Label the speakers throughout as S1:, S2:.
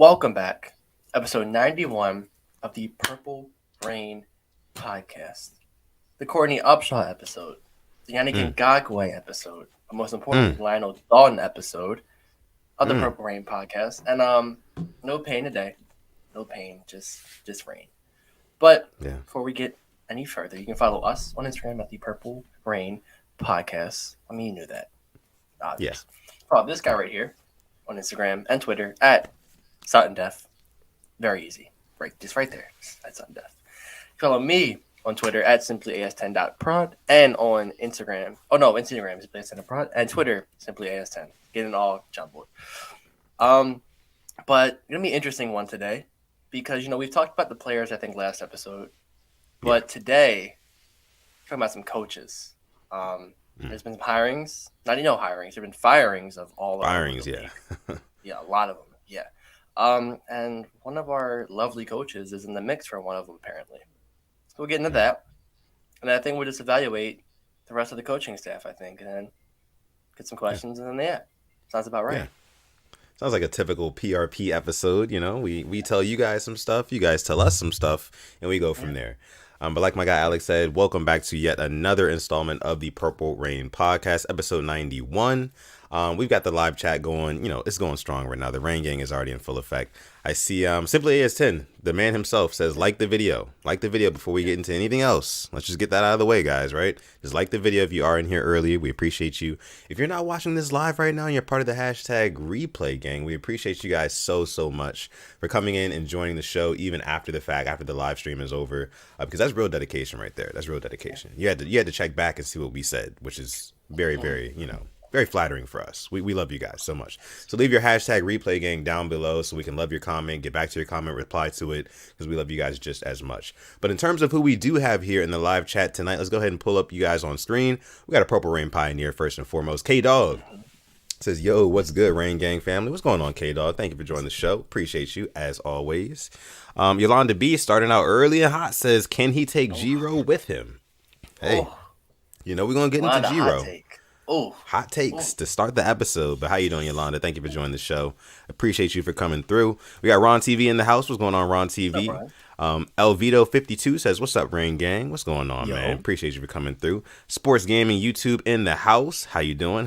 S1: Welcome back. Episode 91 of the Purple Rain podcast. The Courtney Upshaw episode. The Yannick Ngakoue episode. And most importantly, Lionel Dalton episode of the Purple Rain podcast. And no pain today. No pain, just rain. But before we get any further, you can follow us on Instagram at the Purple Rain podcast. I mean, you knew that. Obvious. Follow this guy right here on Instagram and Twitter at Sutton Death. Very easy. Just right there. At Sutton Death. Follow me on Twitter at simplyas10.prod and on Instagram. Oh no, Instagram is simplyas10.prod and Twitter simplyas10. Getting all jumbled. But it's gonna be an interesting one today because we've talked about the players I think last episode, but today we're talking about some coaches. There's been some hirings, hirings. There've been firings of all
S2: firings,
S1: yeah, a lot of them, yeah. And one of our lovely coaches is in the mix for one of them, apparently. So we'll get into that. And I think we'll just evaluate the rest of the coaching staff, I think, and then get some questions. And then, sounds about right.
S2: Yeah. Sounds like a typical PRP episode. We tell you guys some stuff, you guys tell us some stuff, and we go from there. But like my guy Alex said, welcome back to yet another installment of the Purple Rain podcast, episode 91. We've got the live chat going. It's going strong right now. The Rain Gang is already in full effect. I see Simply AS10, the man himself, says like the video. Like the video before we get into anything else. Let's just get that out of the way, guys, right? Just like the video if you are in here early. We appreciate you. If you're not watching this live right now and you're part of the hashtag replay gang, we appreciate you guys so much for coming in and joining the show even after the fact, after the live stream is over, because that's real dedication right there. That's real dedication. You had to check back and see what we said, which is very, very, very flattering for us. We love you guys so much. So leave your hashtag replay gang down below so we can love your comment, get back to your comment, reply to it, because we love you guys just as much. But in terms of who we do have here in the live chat tonight, let's go ahead and pull up you guys on screen. We got a Purple Rain Pioneer first and foremost. K-Dog says, yo, what's good, Rain Gang family? What's going on, K-Dog? Thank you for joining the show. Appreciate you, as always. Yolanda B, starting out early and hot, says, can he take Giro with him? Hey, we're going to get into Giro. Hot takes to start the episode. But how you doing, Yolanda? Thank you for joining the show. Appreciate you for coming through. We got Ron TV in the house. What's going on, Ron TV? Elvito52 says, what's up, Rain Gang? What's going on, man? Appreciate you for coming through. Sports Gaming YouTube in the house. How you doing?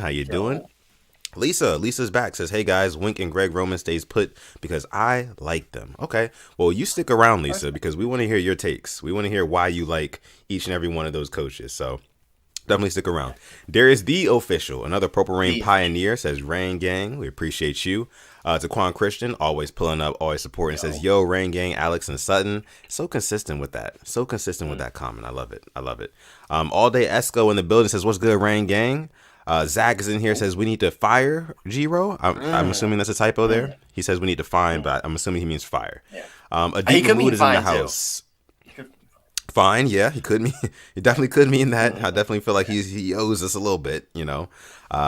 S2: Lisa's back, says, hey guys, Wink and Greg Roman stays put because I like them. Okay, well, you stick around, Lisa, because we want to hear your takes. We want to hear why you like each and every one of those coaches. So definitely stick around. Darius the Official, another Purple Rain Pioneer, says, Rain Gang, we appreciate you. Taquan Christian, always pulling up, always supporting, says, yo, Rain Gang, Alex and Sutton. So consistent with that. So consistent with that comment. I love it. All Day Esco in the building says, what's good, Rain Gang? Zach is in here, says, we need to fire Giro. I'm assuming that's a typo there. He says we need to fine, but I'm assuming he means fire. Adib Mood is in the house. Fine, yeah, he definitely could mean that. I definitely feel like he owes us a little bit,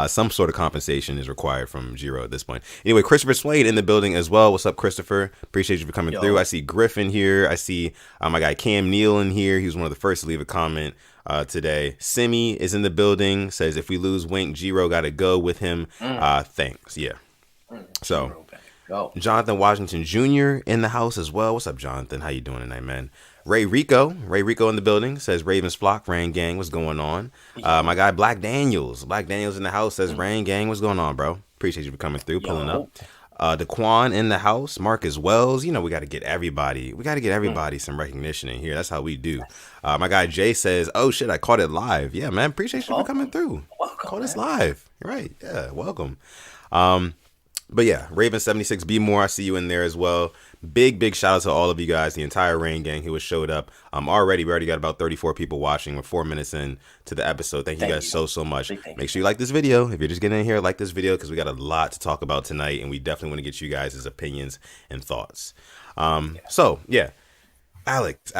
S2: some sort of compensation is required from Giro at this point. Anyway, Christopher Swain in the building as well. What's up, Christopher? Appreciate you for coming through. I see Griffin here. I see my guy Cam Neal in here. He was one of the first to leave a comment today. Simi is in the building, says, if we lose Wink, Giro got to go with him. Thanks, yeah. So, Jonathan Washington Jr. in the house as well. What's up, Jonathan? How you doing tonight, man? Ray Rico in the building, says, Ravens Flock, Rain Gang, what's going on? My guy Black Daniels in the house, says, Rain Gang, what's going on, bro? Appreciate you for coming through, pulling up. Daquan in the house, Marcus Wells, we got to get everybody some recognition in here. That's how we do. My guy Jay says, oh shit, I caught it live. Yeah, man, appreciate you for coming through. Caught us live. Right, yeah, welcome. But yeah, Raven76 B More, I see you in there as well. Big shout out to all of you guys, the entire Rain Gang who has showed up. We already got about 34 people watching. We're 4 minutes in to the episode. Thank you guys so much. Make sure you like this video. If you're just getting in here, like this video, because we got a lot to talk about tonight, and we definitely want to get you guys' opinions and thoughts. So yeah, Alex.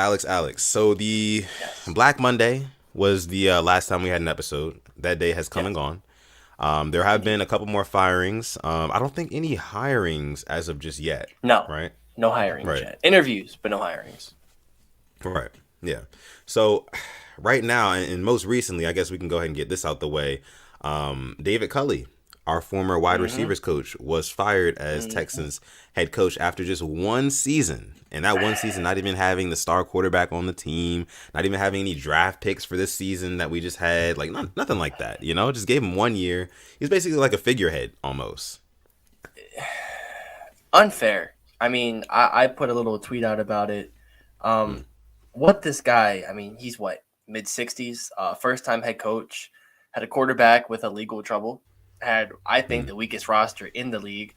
S2: So the Black Monday was the last time we had an episode. That day has come and gone. There have been a couple more firings. I don't think any hirings as of just yet.
S1: No.
S2: Right?
S1: No hirings yet. Interviews, but no hirings.
S2: Right. Yeah. So right now, and most recently, I guess we can go ahead and get this out the way. David Culley our former wide
S1: Mm-hmm.
S2: receivers coach, was fired as
S1: Mm-hmm.
S2: Texans head coach after just one season. And that one season, not even having the star quarterback on the team, not even having any draft picks for this season that we just had, like nothing like that. Just gave him 1 year. He's basically like a figurehead almost.
S1: Unfair. I mean, I put a little tweet out about it.
S2: Mm,
S1: Um, what this guy? I mean, he's what, mid 60s, first time head coach, had a quarterback with a legal trouble, had I think
S2: mm,
S1: the weakest roster in the league,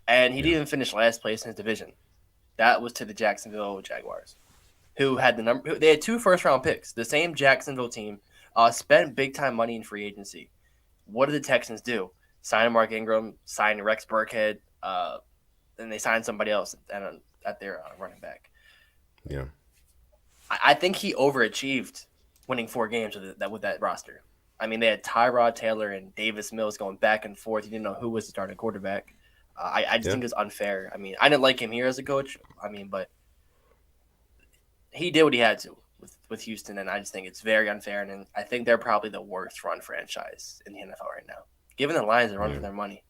S1: and he
S2: yeah,
S1: didn't even finish last place in his division. That was to the Jacksonville Jaguars, who had the number. They had 2 first-round picks. The same Jacksonville team spent big time money in free agency. What did the Texans do? Sign Mark Ingram, sign Rex Burkhead, and they signed somebody else at their running back.
S2: yeah.
S1: I think he overachieved winning 4 games with that roster. I mean, they had Tyrod Taylor and Davis Mills going back and forth. You didn't know who was the starting quarterback. I just
S2: Yeah.
S1: think it's unfair. I mean, I didn't like him here as a coach. I mean, but he did what he had to with Houston, and I just think it's very unfair. And I think they're probably the worst run franchise in the NFL right now, given the Lions are run
S2: Yeah.
S1: for their money.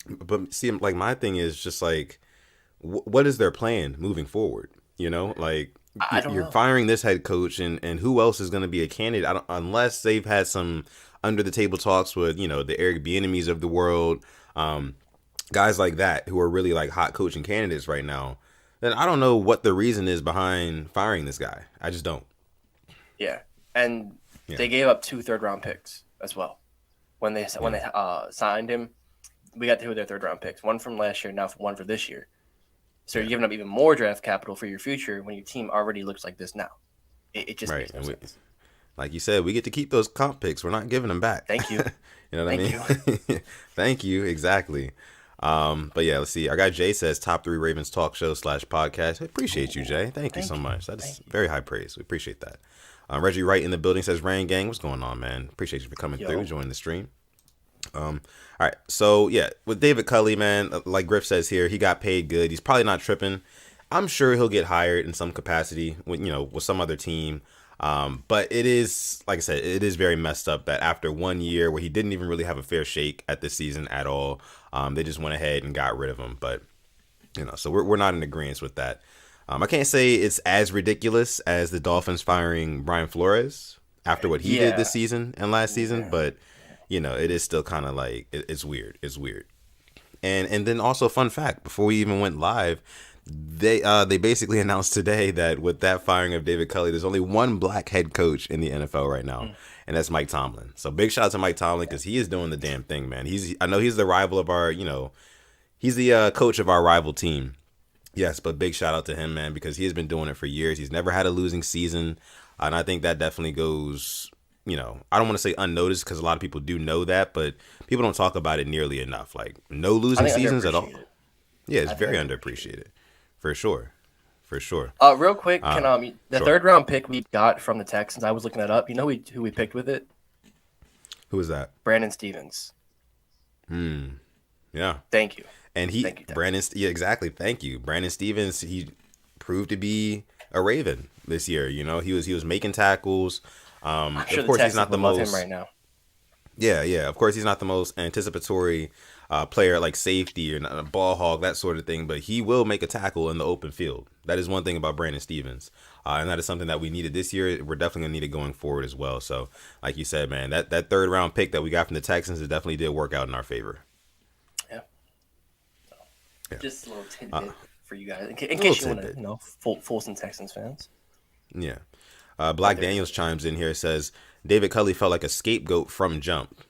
S2: But see, like my thing is just like, what is their plan moving forward? Like
S1: I don't
S2: you're
S1: know.
S2: firing this head coach, and who else is going to be a candidate? Unless they've had some under the table talks with the Eric Bieniemys of the world, um, guys like that who are really like hot coaching candidates right now. Then I don't know what the reason is behind firing this guy. I just don't.
S1: Yeah, and
S2: Yeah,
S1: they gave up 2 third-round picks as well when they
S2: yeah,
S1: signed him. We got 2 of their 3rd-round picks, one from last year, now one for this year. So
S2: yeah.
S1: you're giving up even more draft capital for your future when your team already looks like this now. It just
S2: Right.
S1: makes no
S2: And
S1: sense.
S2: like you said, we get to keep those comp picks. We're not giving them back.
S1: Thank you.
S2: You know what I
S1: Thank
S2: mean?
S1: you.
S2: Thank you. Exactly. But yeah, let's see. Our guy Jay says top 3 Ravens talk show / podcast. I appreciate you,
S1: Ooh,
S2: Jay. Thank you so
S1: thank you.
S2: much. That is
S1: Thank you.
S2: very high praise. We appreciate that. Reggie Wright in the building says, Rain Gang, what's going on, man? Appreciate you for coming through,
S1: Yo.
S2: joining the stream. All right. So yeah, with David Culley, man, like Griff says here, he got paid good. He's probably not tripping. I'm sure he'll get hired in some capacity with some other team. But it is, like I said, it is very messed up that after 1 year where he didn't even really have a fair shake at this season at all, they just went ahead and got rid of him. But so we're not in agreement with that. I can't say it's as ridiculous as the Dolphins firing Brian Flores after what he did
S1: Yeah.
S2: this season and last season,
S1: Yeah.
S2: but it is still kind of like it's weird. It's weird. And then also fun fact, before we even went live, they basically announced today that with that firing of David Culley, there's only one black head coach in the NFL right now,
S1: Mm.
S2: and that's Mike Tomlin. So big shout out to Mike Tomlin because he is doing the damn thing, man. I know he's the rival of our he's the coach of our rival team. Yes, but big shout out to him, man, because he has been doing it for years. He's never had a losing season, and I think that definitely goes. I don't want to say unnoticed because a lot of people do know that, but people don't talk about it nearly enough. Like no
S1: I
S2: losing
S1: think
S2: seasons at all.
S1: underappreciated.
S2: Yeah, it's
S1: I think
S2: very
S1: underappreciated.
S2: underappreciated, for sure, for sure.
S1: Real quick, can
S2: Uh,
S1: the
S2: sure.
S1: 3rd-round pick we got from the Texans? I was looking that up. You know who we picked with it?
S2: Who is that?
S1: Brandon Stevens.
S2: Yeah,
S1: Thank you.
S2: and
S1: Thank you,
S2: Brandon.
S1: Texans.
S2: Yeah, exactly. Thank you, Brandon Stevens. He proved to be a Raven this year. He was making tackles.
S1: I'm sure
S2: Of
S1: the
S2: course, he's
S1: Texans
S2: not the
S1: would love him
S2: most.
S1: right now.
S2: Yeah, yeah. Of course, he's not the most anticipatory player like safety or not a ball hog, that sort of thing. But he will make a tackle in the open field. That is one thing about Brandon Stevens, and that is something that we needed this year. We're definitely gonna need it going forward as well. So, like you said, man, that 3rd round pick that we got from the Texans, it definitely did work out in our favor.
S1: Yeah.
S2: Yeah,
S1: Just a little
S2: uh,
S1: tidbit for you guys, in
S2: a little
S1: case you want to,
S2: tidbit.
S1: fool some Texans fans.
S2: Yeah.
S1: But
S2: Black
S1: there you
S2: Daniels chimes in here, says David Culley felt like a scapegoat from jump.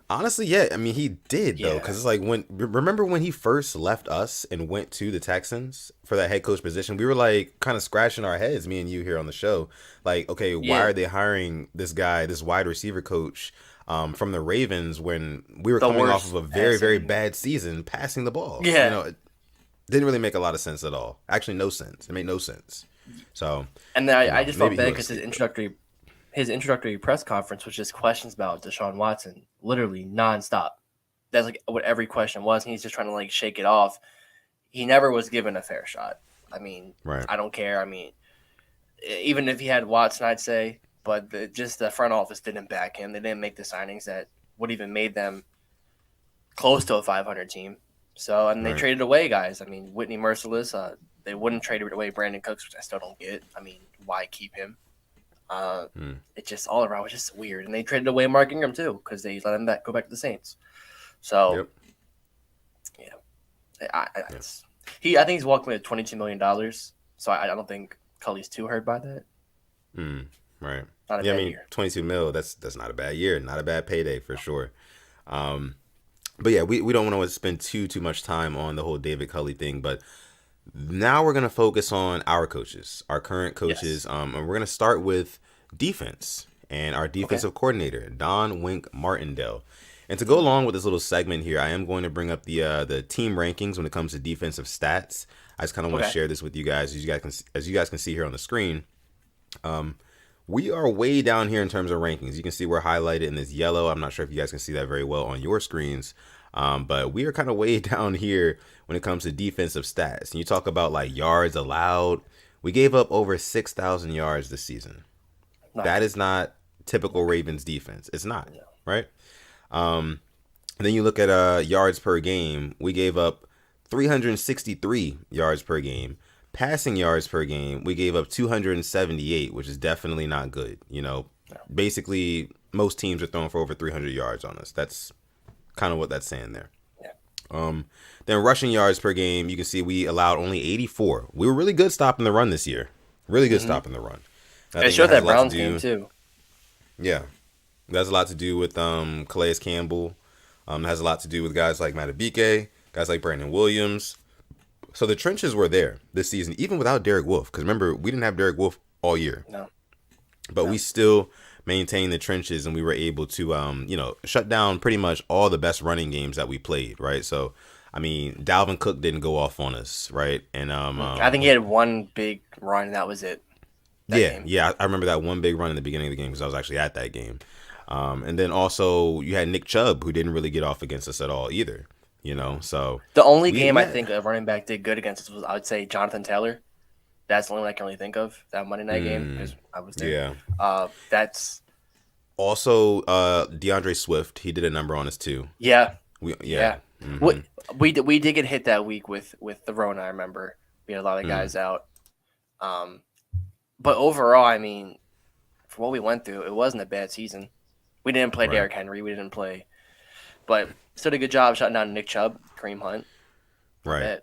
S2: Honestly, yeah. I mean, he did though,
S1: Yeah.
S2: because it's like remember when he first left us and went to the Texans for that head coach position, we were like kind of scratching our heads, me and you here on the show, like, okay, why
S1: Yeah.
S2: are they hiring this guy, this wide receiver coach, from the Ravens when we were
S1: The
S2: coming off of
S1: worst
S2: a very, very
S1: passing.
S2: bad season passing the ball?
S1: Yeah.
S2: It didn't really make a lot of sense at all. Actually, no sense. It made no sense. So,
S1: And then I just felt
S2: maybe he
S1: bad
S2: was a
S1: because his
S2: scapegoat.
S1: introductory press conference was just questions about Deshaun Watson, literally nonstop. That's like what every question was, and he's just trying to like shake it off. He never was given a fair shot. I mean,
S2: Right.
S1: I don't care. I mean, even if he had Watson, I'd say, but just the front office didn't back him. They didn't make the signings that would even made them close to a 500 team. So, and they
S2: Right.
S1: traded away guys. I mean, Whitney Merciless, they wouldn't trade away Brandon Cooks, which I still don't get. I mean, why keep him? It just all around was just weird. And they traded away Mark Ingram too because they let him go back to the Saints. So,
S2: Yep.
S1: yeah, I think he's walking with $22 million. So I don't think Culley's too hurt by that.
S2: Right.
S1: Not a
S2: Yeah, I
S1: bad
S2: mean,
S1: year.
S2: 22 mil, that's not a bad year. Not a bad payday for sure. But yeah, we don't want to spend too much time on the whole David Culley thing, but now we're going to focus on our coaches, our current coaches,
S1: Yes.
S2: and we're going to start with defense and our defensive coordinator, Don Wink Martindale. And to go along with this little segment here, I am going to bring up the team rankings when it comes to defensive stats. I just kind of want to share this with you guys, as you guys can see here on the screen. We are way down here in terms of rankings. You can see we're highlighted in this yellow. I'm not sure if you guys can see that very well on your screens, but we are kind of way down here when it comes to defensive stats. And you talk about like yards allowed. We gave up over 6,000 yards this season. That is not typical Ravens defense. It's not, right? And then you look at yards per game. We gave up 363 yards per game. Passing yards per game, we gave up 278, which is definitely not good. You know, basically most teams are throwing for over 300 yards on us. That's kind of what that's saying there. Then rushing yards per game, you can see we allowed only 84. We were really good stopping the run this year. Really good stopping the run.
S1: It showed that Browns game too.
S2: Yeah. That's a lot to do with Calais Campbell. It has a lot to do with guys like Matabike, guys like Brandon Williams. So the trenches were there this season, even without Derek Wolfe. Because remember, we didn't have Derek Wolfe all year. But we still maintained the trenches, and we were able to, shut down pretty much all the best running games that we played, right? So, I mean, Dalvin Cook didn't go off on us, right? And
S1: I think he had one big run, and that was it.
S2: Yeah, I remember that one big run in the beginning of the game because I was actually at that game. And then also you had Nick Chubb, who didn't really get off against us at all either. So
S1: the only game I think a running back did good against us was, I would say, Jonathan Taylor. That's the only one I can really think of, that Monday night game, because I was there.
S2: Yeah.
S1: That's
S2: also DeAndre Swift. He did a number on us too.
S1: Yeah.
S2: Mm-hmm.
S1: We did get hit that week with the Rona. I remember we had a lot of guys out. But overall, I mean, for what we went through, it wasn't a bad season. We didn't play Derrick Henry. We didn't play, but still did a good job shutting down Nick Chubb, Kareem Hunt.
S2: Right.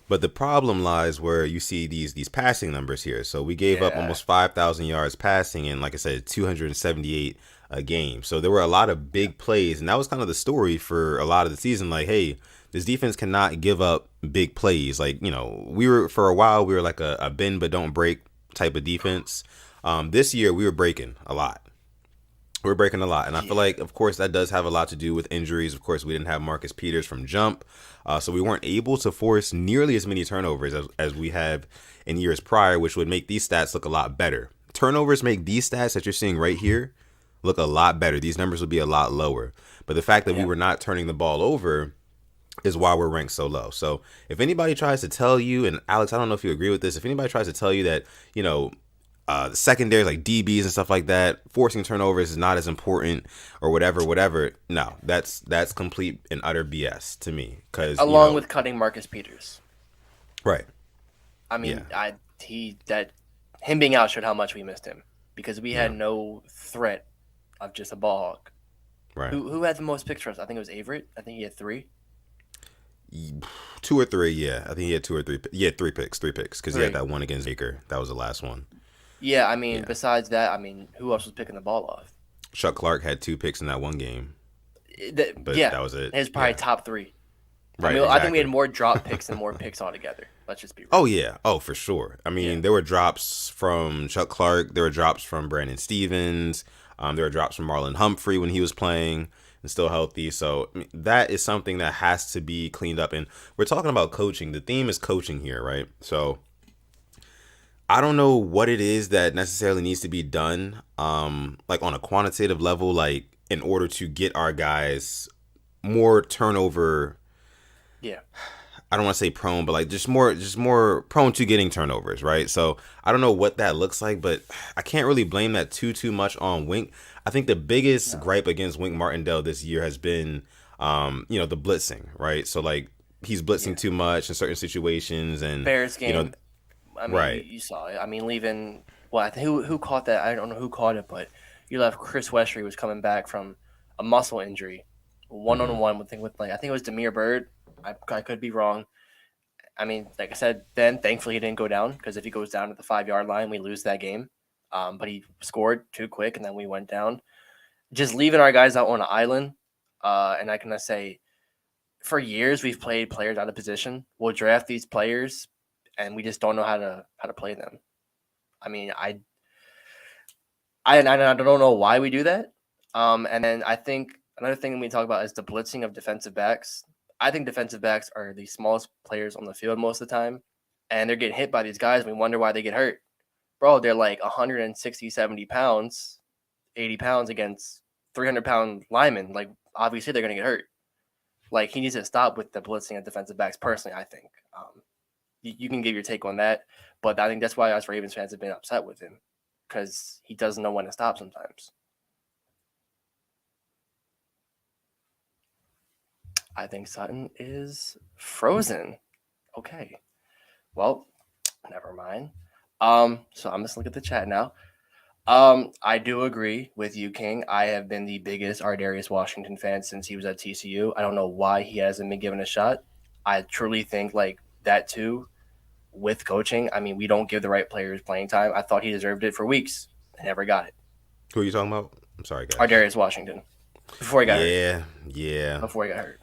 S2: But the problem lies where you see these passing numbers here. So we gave up almost 5,000 yards passing and, like I said, 278 a game. So there were a lot of big plays, and that was kind of the story for a lot of the season. Like, hey, this defense cannot give up big plays. Like, we were, for a while, we were like a bend but don't break type of defense. This year, we were breaking a lot. We're breaking a lot. And I feel like, of course, that does have a lot to do with injuries. Of course, we didn't have Marcus Peters from jump. So we weren't able to force nearly as many turnovers as we have in years prior, which would make these stats look a lot better. Turnovers make these stats that you're seeing right here look a lot better. These numbers would be a lot lower. But the fact that we were not turning the ball over is why we're ranked so low. So if anybody tries to tell you, and Alex, I don't know if you agree with this, if anybody tries to tell you that, the secondaries like DBs and stuff like that, forcing turnovers is not as important or whatever. No, that's complete and utter BS to me. Because
S1: along with cutting Marcus Peters,
S2: right?
S1: I mean, him being out showed how much we missed him because we had no threat of just a ball hawk.
S2: Right.
S1: Who had the most picks for us? I think it was Averett. I think he had 3.
S2: 2 or 3, yeah. I think he had 2 or 3. Yeah, 3 picks because he had that one against Baker. That was the last one.
S1: Yeah, I mean, besides that, I mean, who else was picking the ball off?
S2: Chuck Clark had 2 picks in that one game. But that was it.
S1: It was probably top 3.
S2: Right,
S1: I mean, I think we had more drop picks and more picks altogether. Let's just be real.
S2: Oh, yeah. Oh, for sure. I mean, there were drops from Chuck Clark. There were drops from Brandon Stevens. There were drops from Marlon Humphrey when he was playing and still healthy. So I mean, that is something that has to be cleaned up. And we're talking about coaching. The theme is coaching here, right? So I don't know what it is that necessarily needs to be done, like on a quantitative level, like in order to get our guys more turnover.
S1: Yeah.
S2: I don't want to say prone, but like just more prone to getting turnovers, right? So I don't know what that looks like, but I can't really blame that too much on Wink. I think the biggest gripe against Wink Martindale this year has been the blitzing, right? So like he's blitzing
S1: Yeah.
S2: too much in certain situations, and
S1: Bears
S2: you know,
S1: game. I mean, you,
S2: right.
S1: you saw it. I mean, leaving. Well, I think who caught that? I don't know who caught it, but you left Chris Westry was coming back from a muscle injury, one
S2: Hmm.
S1: on one with like I think it was Demir Bird. I could be wrong. I mean, like I said, then thankfully he didn't go down because if he goes down to the 5 yard line, we lose that game. But he scored too quick, and then we went down. Just leaving our guys out on an island, and I can say for years we've played players out of position. We'll draft these players, and we just don't know how to play them. I mean, I don't know why we do that. And then I think another thing we talk about is the blitzing of defensive backs. I think defensive backs are the smallest players on the field most of the time, and they're getting hit by these guys. And we wonder why they get hurt. Bro, they're like 160, 70 pounds, 80 pounds against 300-pound linemen. Like, obviously, they're going to get hurt. Like, he needs to stop with the blitzing of defensive backs, personally, I think. You can give your take on that, but I think that's why us Ravens fans have been upset with him because he doesn't know when to stop sometimes. I think Sutton is frozen. Okay. Well, never mind. So I'm just looking at the chat now. I do agree with you, King. I have been the biggest Ardarius Washington fan since he was at TCU. I don't know why he hasn't been given a shot. I truly think like that too with coaching. I mean, we don't give the right players playing time. I thought he deserved it for weeks. I never got it.
S2: Who are you talking about? I'm sorry, guys.
S1: Ardarius Washington. Before he got hurt.
S2: Yeah.
S1: Before he got hurt.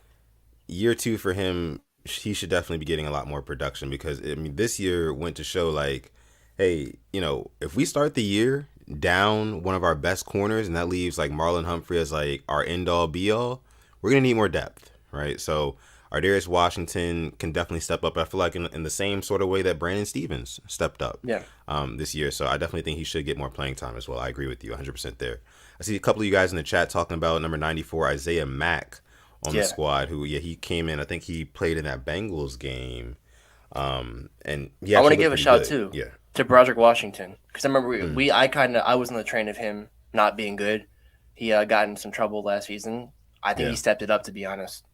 S2: Year 2 for him, he should definitely be getting a lot more production because I mean this year went to show like, hey, if we start the year down one of our best corners and that leaves like Marlon Humphrey as like our end all be all, we're gonna need more depth, right? So Ardarius Washington can definitely step up. I feel like in the same sort of way that Brandon Stevens stepped up this year. So I definitely think he should get more playing time as well. I agree with you 100% there. I see a couple of you guys in the chat talking about number 94, Isaiah Mack on the squad, who he came in. I think he played in that Bengals game. And he
S1: I want to give a shout
S2: good.
S1: too
S2: Yeah.
S1: to Broderick Washington because I remember I was on the train of him not being good. He got in some trouble last season. I think he stepped it up, to be honest.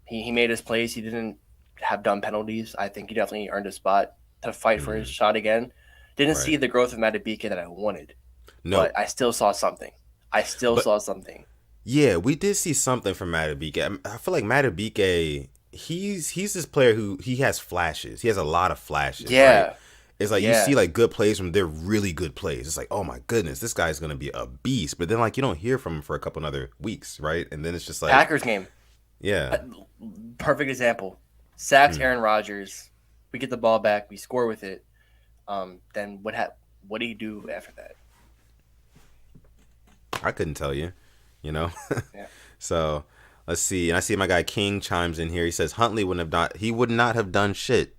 S1: He made his plays. He didn't have dumb penalties. I think he definitely earned a spot to fight for his shot again. Didn't see the growth of Matabike that I wanted. No. But I still saw something. Saw something.
S2: Yeah, we did see something from Matabike. I feel like Matabike, he's this player who he has flashes. He has a lot of flashes.
S1: Yeah.
S2: Right? It's like you see like good plays from they're really good plays. It's like, oh my goodness, this guy's gonna be a beast. But then like you don't hear from him for a couple other weeks, right? And then it's just like
S1: Packers game.
S2: Yeah.
S1: Perfect example. Sacks Aaron Rodgers. We get the ball back. We score with it. Then what do you do after that?
S2: I couldn't tell you. Yeah. So let's see. And I see my guy King chimes in here. He says Huntley would not have done shit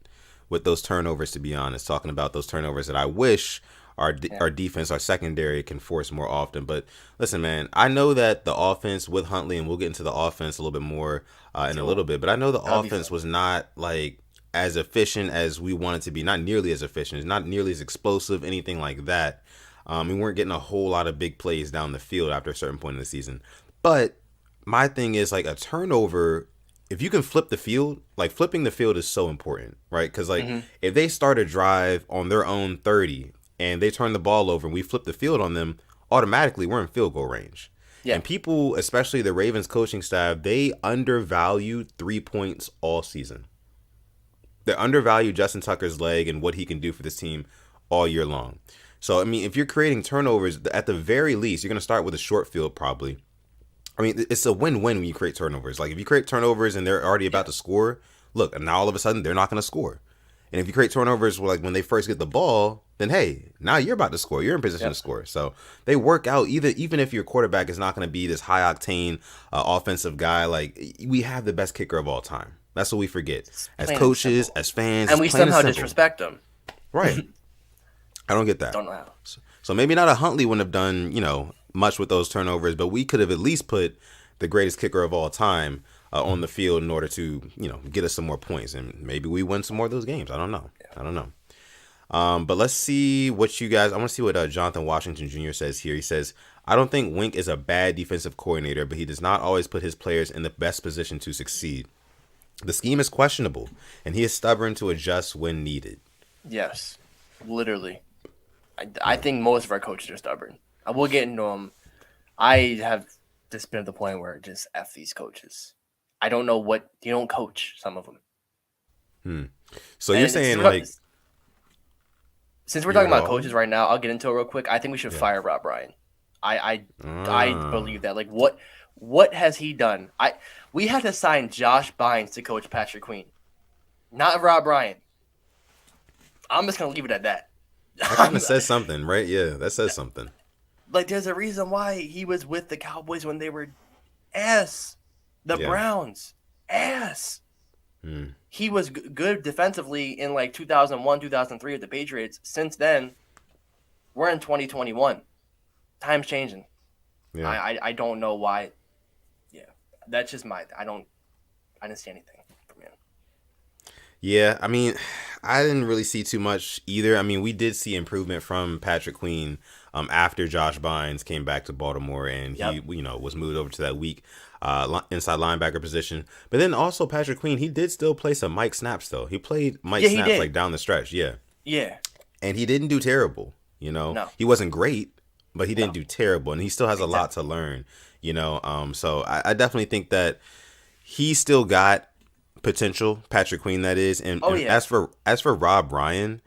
S2: with those turnovers, to be honest. Talking about those turnovers that I wish our defense, our secondary can force more often. But listen, man, I know that the offense with Huntley, and we'll get into the offense a little bit more in a little bit, but I know the offense was not like as efficient as we wanted to be. Not nearly as efficient. Not nearly as explosive, anything like that. We weren't getting a whole lot of big plays down the field after a certain point in the season. But my thing is like a turnover, if you can flip the field, like flipping the field is so important, right? Because like if they start a drive on their own 30 and they turn the ball over and we flip the field on them, automatically we're in field goal range. Yeah. And people, especially the Ravens coaching staff, they undervalue 3 points all season. They undervalue Justin Tucker's leg and what he can do for this team all year long. So, I mean, if you're creating turnovers, at the very least, you're going to start with a short field probably. I mean, it's a win-win when you create turnovers. Like, if you create turnovers and they're already about to score, look, and now all of a sudden they're not going to score. And if you create turnovers, like when they first get the ball, then, hey, now you're about to score. You're in position to score. So they work out, even if your quarterback is not going to be this high-octane offensive guy. Like, we have the best kicker of all time. That's what we forget. As coaches, as fans.
S1: And we somehow disrespect them.
S2: Right. I don't get that.
S1: Don't know how.
S2: So maybe not a Huntley wouldn't have done, much with those turnovers, but we could have at least put the greatest kicker of all time on the field in order to, get us some more points. And maybe we win some more of those games. I don't know. But let's see what you guys. I want to see what Jonathan Washington Jr. says here. He says, "I don't think Wink is a bad defensive coordinator, but he does not always put his players in the best position to succeed. The scheme is questionable, and he is stubborn to adjust when needed."
S1: Yes, literally. I think most of our coaches are stubborn. I will get into them. I have just been at the point where just F these coaches. I don't know what you don't coach some of them.
S2: So
S1: And
S2: you're saying like,
S1: since we're
S2: you're
S1: talking about
S2: all-
S1: coaches right now, I'll get into it real quick. I think we should fire Rob Ryan. I believe that. Like what has he done? We had to sign Josh Bynes to coach Patrick Queen, not Rob Ryan. I'm just gonna leave it at that.
S2: that kind of says something, right? Yeah, that says something.
S1: Like there's a reason why he was with the Cowboys when they were ass. The
S2: Yeah.
S1: Browns ass. He was good defensively in like 2001, 2003 with the Patriots. Since then, we're in 2021. Time's changing.
S2: Yeah.
S1: I don't know why. Yeah, that's just I didn't see anything from him.
S2: Yeah, I mean, I didn't really see too much either. I mean, we did see improvement from Patrick Queen after Josh Bynes came back to Baltimore and he, was moved over to that weak inside linebacker position. But then also Patrick Queen, he did still play some Mike snaps though. He played Mike snaps
S1: did.
S2: like down the stretch, yeah.
S1: Yeah,
S2: And he didn't do terrible,
S1: No.
S2: He wasn't great, but he didn't do terrible, and he still has a lot to learn, So I definitely think that he still got potential, Patrick Queen, that is. And as for Rob Ryan,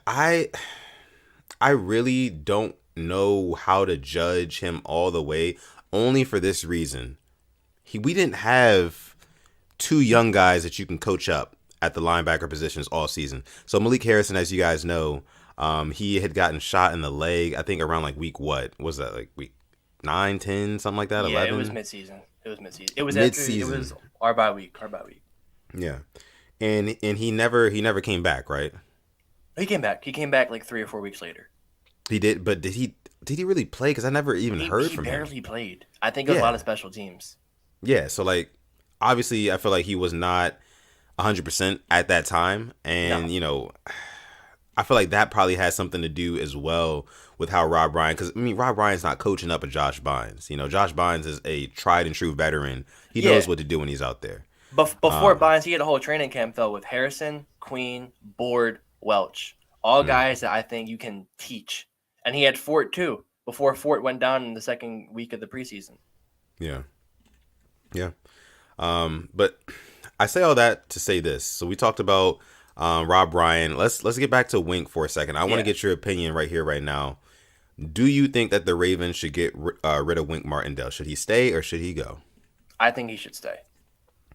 S2: I really don't know how to judge him all the way, only for this reason. We didn't have two young guys that you can coach up at the linebacker positions all season. So Malik Harrison, as you guys know, he had gotten shot in the leg, I think around like week what? Was that like week 9, 10, something like that?
S1: Yeah,
S2: 11?
S1: it was midseason. It was
S2: Mid-season.
S1: It was our bye week.
S2: Yeah. And he never came back, right?
S1: He came back. He came back like 3 or 4 weeks later.
S2: He did, but did he really play? Because I never even heard from him.
S1: He barely played. I think it was a lot of special teams.
S2: Yeah, so like obviously I feel like he was not 100% at that time, and I feel like that probably has something to do as well with how Rob Ryan, because I mean Rob Ryan's not coaching up a Josh Bynes. Josh Bynes is a tried and true veteran. He knows what to do when he's out there.
S1: Before Bynes, he had a whole training camp though with Harrison, Queen, Board, Welch, all guys that I think you can teach. And he had Fort too before Fort went down in the second week of the preseason.
S2: Yeah. But I say all that to say this. So we talked about Rob Ryan. Let's get back to Wink for a second. I want to get your opinion right here, right now. Do you think that the Ravens should get rid of Wink Martindale? Should he stay or should he go?
S1: I think he should stay.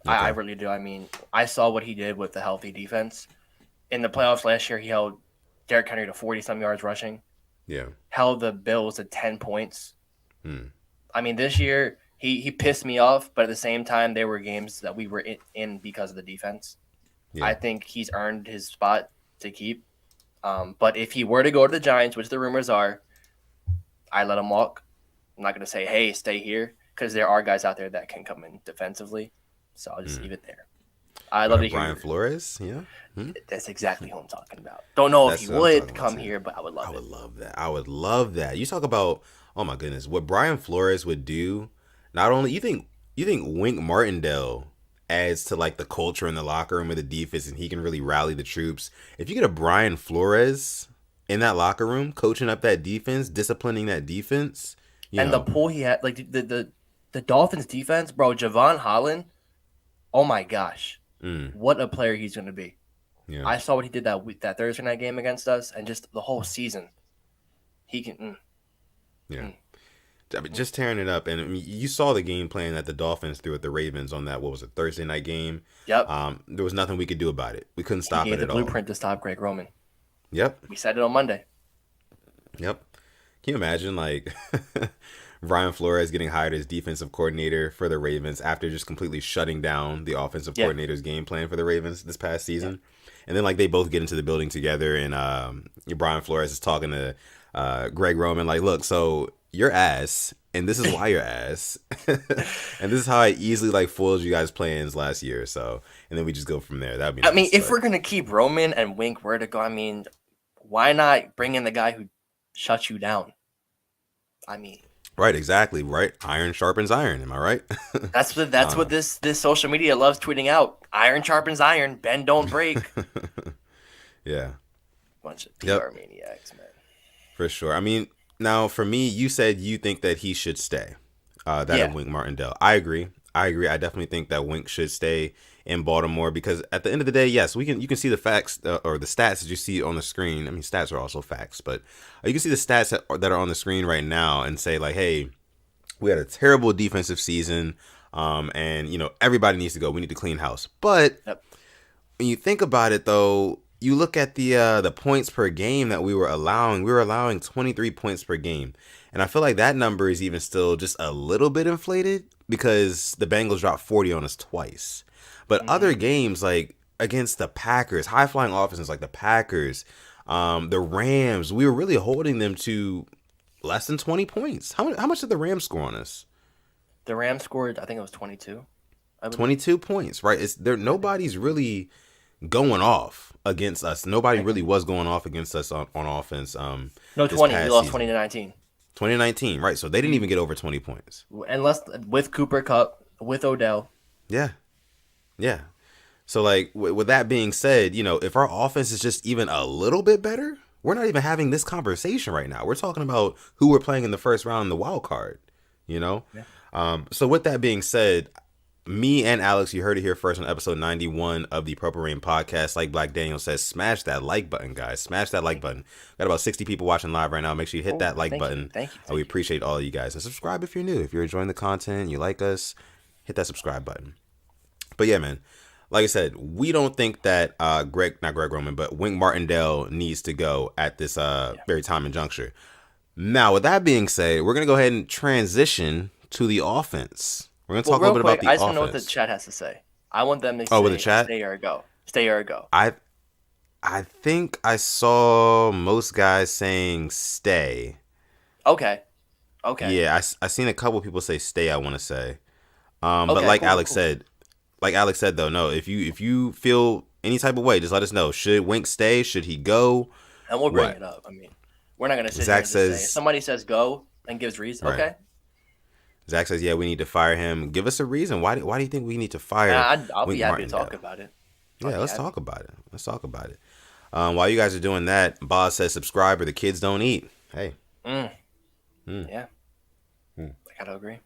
S1: Okay. I really do. I mean, I saw what he did with the healthy defense. In the playoffs last year, he held Derrick Henry to 40-some yards rushing.
S2: Yeah.
S1: Held the Bills to 10 points. I mean, this year, he pissed me off, but at the same time, there were games that we were in because of the defense. Yeah. I think he's earned his spot to keep. But if he were to go to the Giants, which the rumors are, I let him walk. I'm not going to say, hey, stay here, because there are guys out there that can come in defensively. So I'll just leave it there. I love to hear
S2: Brian Flores, yeah.
S1: That's exactly who I'm talking about. Don't know if he would come here, but I would love it.
S2: I would love that. You talk about, oh my goodness, what Brian Flores would do. Not only you think Wink Martindale adds to like the culture in the locker room of the defense, and he can really rally the troops. If you get a Brian Flores in that locker room, coaching up that defense, disciplining that defense,
S1: the pull he had, like the Dolphins defense, bro, Javon Holland. Oh my gosh, what a player he's going to be. Yeah. I saw what he did that Thursday night game against us, and just the whole season. He can.
S2: I mean, just tearing it up, and I mean, you saw the game plan that the Dolphins threw at the Ravens on that, what was it, Thursday night game?
S1: Yep.
S2: There was nothing we could do about it. We couldn't stop it at all.
S1: The blueprint to stop Greg Roman.
S2: Yep.
S1: We said it on Monday.
S2: Yep. Can you imagine, like, Brian Flores getting hired as defensive coordinator for the Ravens after just completely shutting down the offensive coordinator's game plan for the Ravens this past season? Yeah. And then, like, they both get into the building together, and Brian Flores is talking to Greg Roman, like, look, so your ass and this is why you're ass. And this is how I easily like foiled you guys' plans last year. So, and then we just go from there. That'd be
S1: I mean,
S2: nice.
S1: if
S2: But
S1: we're gonna keep Roman and Wink where to go, I mean, why not bring in the guy who shuts you down? I mean,
S2: right, exactly, right. Iron sharpens iron. Am I right?
S1: that's what this social media loves tweeting out. Iron sharpens iron. Bend don't break.
S2: Yeah.
S1: Bunch of
S2: Yep.
S1: PR maniacs, man.
S2: For sure. I mean, now for me, you said you think that he should stay. That
S1: Yeah.
S2: of Wink Martindale. I agree. I agree. I definitely think that Wink should stay in Baltimore because at the end of the day, yes, you can see the facts or the stats that you see on the screen. I mean, stats are also facts, but you can see the stats that are on the screen right now and say like, hey, we had a terrible defensive season, and everybody needs to go. We need to clean house. But
S1: Yep.
S2: when you think about it, though, you look at the points per game that we were allowing. We were allowing 23 points per game, and I feel like that number is even still just a little bit inflated because the Bengals dropped 40 on us twice. But other games like against the Packers, high flying offenses like the Packers, the Rams, we were really holding them to less than 20 points. How much did the Rams score on us?
S1: The Rams scored, I think it was 22. I believe.
S2: 22 points, right? It's there. Nobody's really going off against us. Nobody really was going off against us on offense.
S1: No,
S2: This
S1: 20. We
S2: past
S1: lost
S2: season.
S1: 20 to 19.
S2: 2019, right? So they didn't even get over 20 points.
S1: Unless with Cooper Cup, with Odell.
S2: Yeah, yeah. So like with that being said, if our offense is just even a little bit better, we're not even having this conversation right now. We're talking about who we're playing in the first round in the wild card.
S1: Yeah.
S2: So with that being said, me and Alex, you heard it here first on episode 91 of the Purple Rain podcast. Like Black Daniel says, smash that like button, guys. Smash that like button. Got about 60 people watching live right now. Make sure you hit that like button.
S1: Thank you.
S2: We appreciate all of you guys. And subscribe if you're new. If you're enjoying the content, you like us, hit that subscribe button. But yeah, man. Like I said, we don't think that not Greg Roman, but Wink Martindale needs to go at this very time and juncture. Now, with that being said, we're going to go ahead and transition to the offense. We're going to talk a little bit about the
S1: I
S2: offense.
S1: just want to know what the chat has to say. I want them to say,
S2: with the chat?
S1: stay or go. Stay or go.
S2: I think I saw most guys saying stay.
S1: Okay.
S2: Yeah, I seen a couple people say stay, I want to say. But
S1: Okay,
S2: like
S1: cool,
S2: Alex
S1: cool.
S2: said, though, no, if you feel any type of way, just let us know. Should Wink stay? Should he go?
S1: And we'll bring
S2: What?
S1: it up. I mean, we're not going to sit
S2: Zach
S1: here and just say,
S2: says-
S1: if somebody says go and gives reason,
S2: Right.
S1: okay.
S2: Zach says, yeah, we need to fire him. Give us a reason. Why do you think we need to fire
S1: I'll
S2: Wink
S1: be happy to
S2: Martindale?
S1: talk about it.
S2: Yeah, let's talk about it. While you guys are doing that, Boz says subscribe or the kids don't eat. Hey.
S1: Yeah. I gotta agree.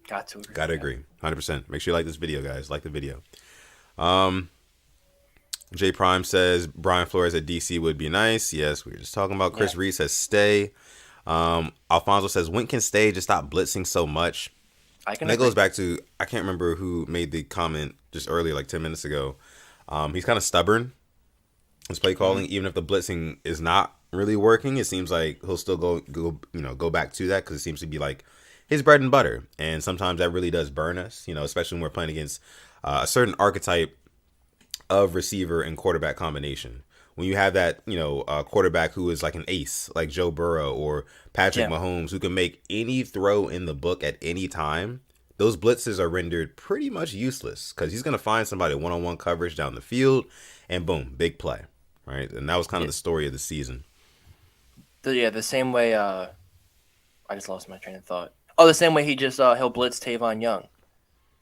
S2: Gotta agree. 100%. Make sure you like this video, guys. Like the video. J Prime says Brian Flores at DC would be nice. Yes, we were just talking about. Chris Reed says stay. Alfonso says Wink can stay, just stop blitzing so much. That goes back to, I can't remember who made the comment just earlier, like 10 minutes ago. He's kind of stubborn. His play calling, even if the blitzing is not really working, it seems like he'll still go back to that because it seems to be like his bread and butter. And sometimes that really does burn us, especially when we're playing against a certain archetype of receiver and quarterback combination. When you have that, quarterback who is like an ace, like Joe Burrow or Patrick Mahomes, who can make any throw in the book at any time, those blitzes are rendered pretty much useless because he's going to find somebody one-on-one coverage down the field and boom, big play, right? And that was kind of the story of the season.
S1: The same way, I just lost my train of thought. Oh, the same way he'll blitz Tavon Young.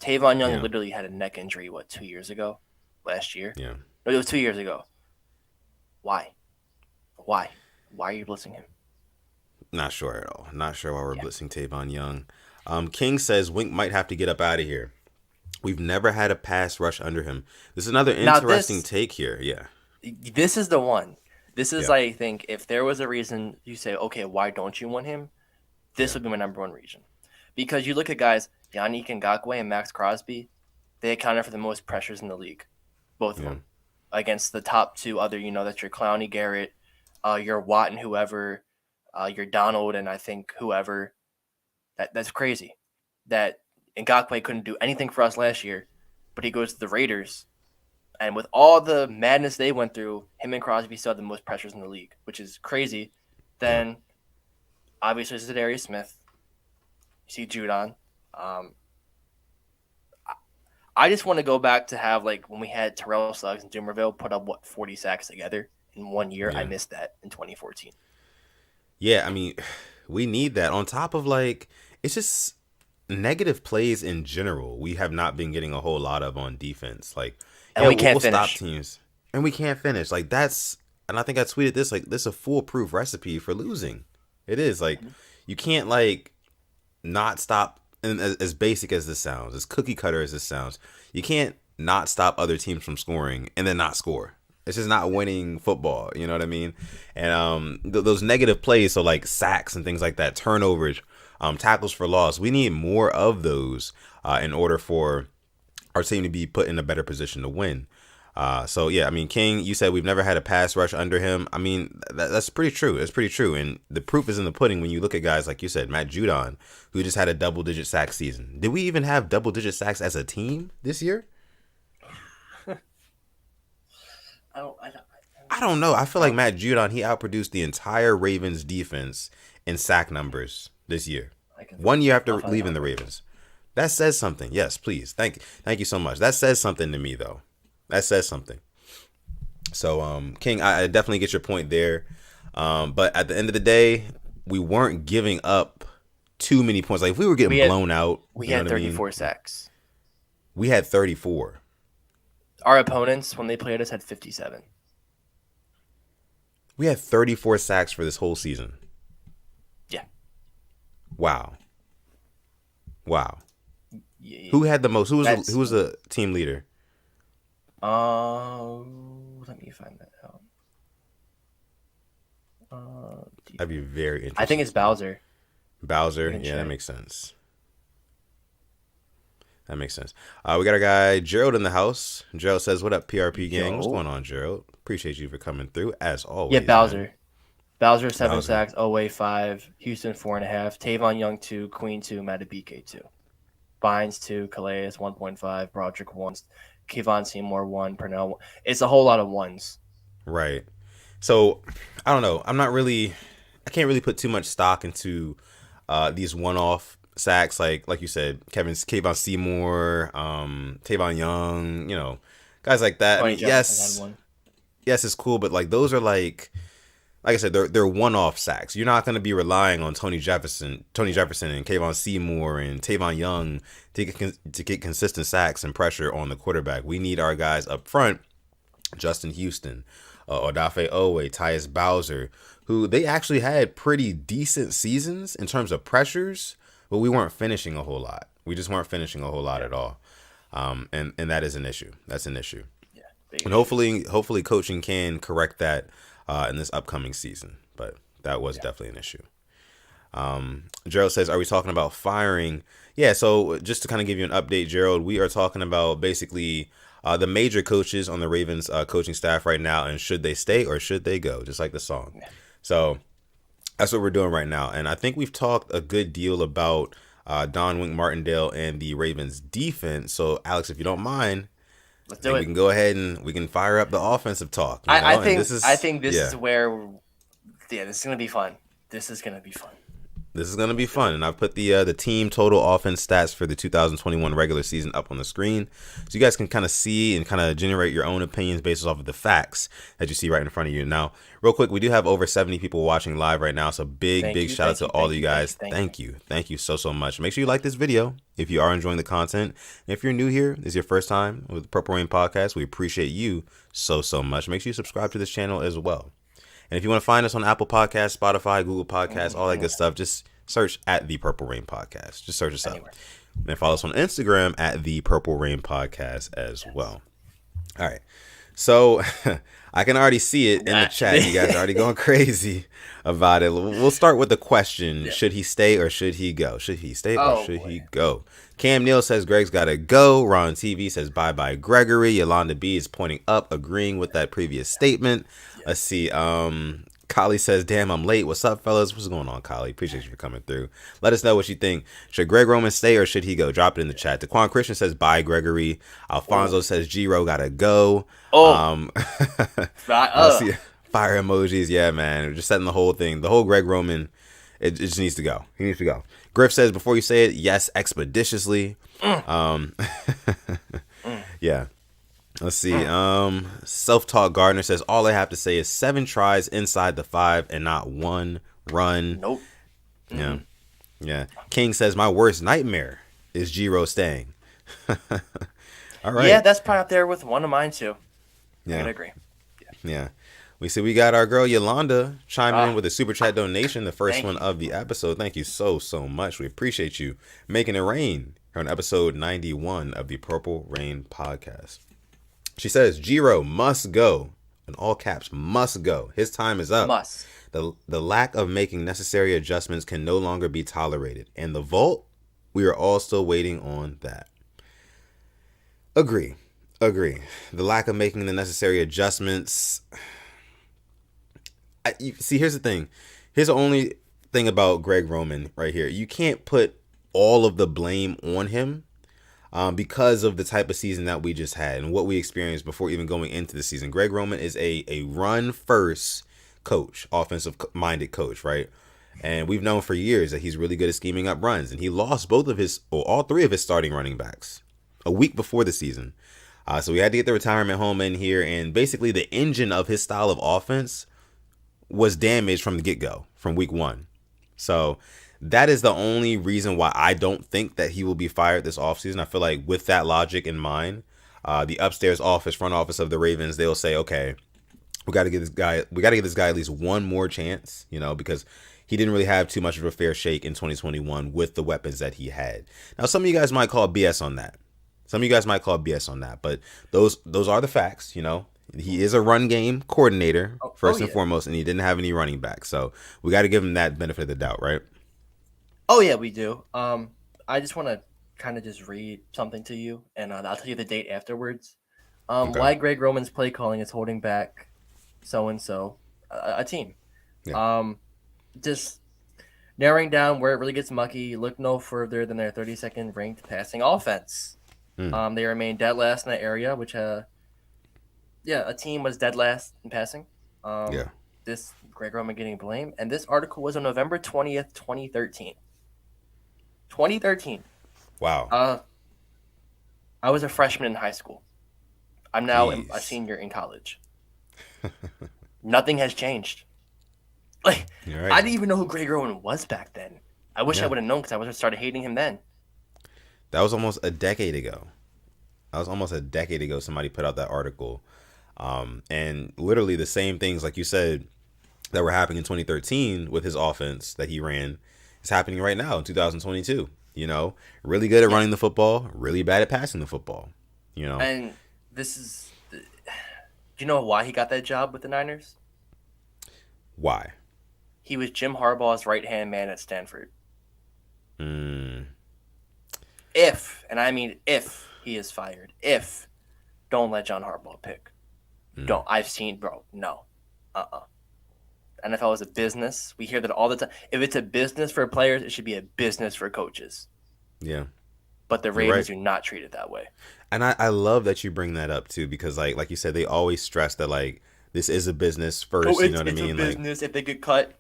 S1: Tavon Young literally had a neck injury, 2 years ago? Last year?
S2: Yeah.
S1: No, it was 2 years ago. Why? Why are you blitzing him?
S2: Not sure at all. Not sure why we're blitzing Tavon Young. King says Wink might have to get up out of here. We've never had a pass rush under him. This is another interesting take here. Yeah.
S1: This is the one. This is, I think, if there was a reason you say, okay, why don't you want him? This would be my number one reason. Because you look at guys, Yannick Ngakoue and Max Crosby, they accounted for the most pressures in the league. Both of them. Against the top two other, that's your Clowney Garrett, your Watt and whoever, your Donald and I think whoever. That's crazy. That Ngakoue couldn't do anything for us last year, but he goes to the Raiders, and with all the madness they went through, him and Crosby still had the most pressures in the league, which is crazy. Then, obviously, it's Darius Smith. see Judon. I just want to go back to have like when we had Terrell Suggs and Dumerville put up 40 sacks together in 1 year. I
S2: Yeah.
S1: missed that in 2014.
S2: Yeah, I mean, we need that on top of like it's just negative plays in general. We have not been getting a whole lot of on defense. Like,
S1: And
S2: yeah,
S1: we can't
S2: we'll stop
S1: finish.
S2: teams and we can't finish. Like that's, and I think I tweeted this. Like, this is a foolproof recipe for losing. It is like you can't like not stop. And as basic as this sounds, as cookie cutter as this sounds, you can't not stop other teams from scoring and then not score. It's just not winning football. You know what I mean? And those negative plays, so like sacks and things like that, turnovers, tackles for loss. We need more of those in order for our team to be put in a better position to win. So yeah, I mean, King, you said we've never had a pass rush under him. I mean, that's pretty true. That's pretty true. And the proof is in the pudding when you look at guys like you said, Matt Judon, who just had a double-digit sack season. Did we even have double-digit sacks as a team this year? I don't know. I feel like Matt Judon, he outproduced the entire Ravens defense in sack numbers this year. 1 year after leaving the Ravens. That says something. Yes, please. Thank you so much. That says something to me, though. That says something. So, King, I definitely get your point there. But at the end of the day, we weren't giving up too many points. Like, if we were getting blown out.
S1: We had 34 sacks.
S2: We had 34.
S1: Our opponents, when they played us, had 57.
S2: We had 34 sacks for this whole season.
S1: Yeah.
S2: Wow.
S1: Yeah.
S2: Who had the most? Who was the team leader?
S1: Let me find that out.
S2: That'd be very interesting.
S1: I think it's Bowser.
S2: Bowser, yeah, that makes sense. We got our guy Gerald in the house. Gerald says, "What up, PRP gang? What's going on, Gerald? Appreciate you for coming through as always."
S1: Yeah, Bowser. Man. Bowser 7
S2: Bowser.
S1: sacks, Oway 5, Houston 4.5, Tavon Young 2, Queen 2, Matabike 2, Bynes 2, Calais 1.5, Broderick 1, Kevon Seymour 1, Purnell 1. It's a whole lot of ones.
S2: Right. So I don't know. I can't really put too much stock into these one-off sacks, like you said, Kevon Seymour, Tavon Young, guys like that. I mean, yes, it's cool, but like those are like I said, they're one-off sacks. You're not going to be relying on Tony Jefferson and Kevon Seymour and Tavon Young to get consistent sacks and pressure on the quarterback. We need our guys up front, Justin Houston, Odafe Owe, Tyus Bowser, who they actually had pretty decent seasons in terms of pressures, but we weren't finishing a whole lot. We just weren't finishing a whole lot at all. And that is an issue. That's an issue. Yeah, and hopefully coaching can correct that in this upcoming season. But that was definitely an issue. Gerald says, are we talking about firing? Yeah, so just to kind of give you an update, Gerald, we are talking about basically the major coaches on the Ravens coaching staff right now, and should they stay or should they go, just like the song. Yeah. So that's what we're doing right now. And I think we've talked a good deal about Don Wink Martindale and the Ravens defense. So, Alex, if you don't mind,
S1: let's do it.
S2: We can go ahead and we can fire up the offensive talk.
S1: I think this is where, this is going to be fun. This is going to be fun. And I've put the team total offense stats for the 2021 regular season up on the screen, so you guys can kind of see and kind of generate your own opinions based off of the facts that you see right in front of you. Now, real quick, we do have over 70 people watching live right now, so big shout out to all of you guys. Thank you so much. Make sure you like this video if you are enjoying the content. And if you're new here, this is your first time with the Purple Rain Podcast, we appreciate you so much. Make sure you subscribe to this channel as well. And if you want to find us on Apple Podcasts, Spotify, Google Podcasts, all that good stuff, just search at The Purple Rain Podcast. Just search us up. And follow us on Instagram at The Purple Rain Podcast as well. All right. So I can already see it in the chat. You guys are already going crazy about it. We'll start with the question. Yeah. Should he stay or should he go? Should he stay or should he go? Cam Neal says Greg's got to go. Ron TV says bye-bye Gregory. Yolanda B is pointing up, agreeing with that previous statement. Let's see. Culley says, damn, I'm late. What's up, fellas? What's going on, Culley? Appreciate you for coming through. Let us know what you think. Should Greg Roman stay or should he go? Drop it in the chat. Daquan Christian says, bye, Gregory. Alfonso says, G-Ro got to go. I see fire emojis. Yeah, man. We're just setting the whole thing. The whole Greg Roman
S2: It just needs to go. He needs to go. Griff says, before you say it, yes, expeditiously.
S1: Mm.
S2: Yeah. Let's see. Self-taught Gardner says, all I have to say is 7 tries inside the 5 and not one run.
S1: Nope.
S2: Yeah. Yeah. King says, my worst nightmare is Giro staying. All right.
S1: Yeah, that's probably up there with one of mine too.
S2: Yeah.
S1: I gotta agree.
S2: Yeah. We got our girl Yolanda chiming in with a super chat donation, the first one of the episode. Thank you so much. We appreciate you making it rain on episode 91 of the Purple Rain podcast. She says, Giro must go. In all caps, must go. His time is up.
S1: Must.
S2: The lack of making necessary adjustments can no longer be tolerated. And the vault, we are all still waiting on that. Agree. The lack of making the necessary adjustments. See, here's the thing. Here's the only thing about Greg Roman right here. You can't put all of the blame on him because of the type of season that we just had and what we experienced before even going into the season. Greg Roman is a run-first coach, offensive-minded coach, right? And we've known for years that he's really good at scheming up runs. And he lost all 3 of his starting running backs a week before the season. So we had to get the retirement home in here. And basically the engine of his style of offense was damaged from the get-go, from week 1. So that is the only reason why I don't think that he will be fired this offseason. I feel like with that logic in mind, the upstairs front office of the Ravens, they'll say, okay, we got to give this guy at least one more chance, because he didn't really have too much of a fair shake in 2021 with the weapons that he had. Now, some of you guys might call BS on that. But those are the facts, He is a run game coordinator, first and foremost, and he didn't have any running backs. So we got to give him that benefit of the doubt, right?
S1: Oh, yeah, we do. I just want to kind of just read something to you, and I'll tell you the date afterwards.
S2: Okay.
S1: Why Greg Roman's play calling is holding back so-and-so, a team.
S2: Yeah.
S1: Just narrowing down where it really gets mucky, look no further than their 32nd ranked passing offense. They remain dead last in that area, which a team was dead last in passing. This Greg Roman getting blamed, and this article was on November 20th, 2013. 2013.
S2: Wow.
S1: I was a freshman in high school. I'm now a senior in college. Nothing has changed. Like,
S2: right.
S1: I didn't even know who Greg Roman was back then. I wish I would have known because I would have started hating him then.
S2: That was almost a decade ago. Somebody put out that article. And literally the same things, like you said, that were happening in 2013 with his offense that he ran is happening right now in 2022. Really good at running the football, really bad at passing the football.
S1: And this is... Do you know why he got that job with the Niners?
S2: Why?
S1: He was Jim Harbaugh's right-hand man at Stanford. If, and I mean if, he is fired. Don't let John Harbaugh pick. Don't. I've seen, bro. No. NFL is a business. We hear that all the time. If it's a business for players, it should be a business for coaches.
S2: Yeah.
S1: But the Ravens do not treat it that way. And
S2: I love that you bring that up too, because like you said, they always stress that like this is a business first. You know what I mean?
S1: It's a business. If they get cut,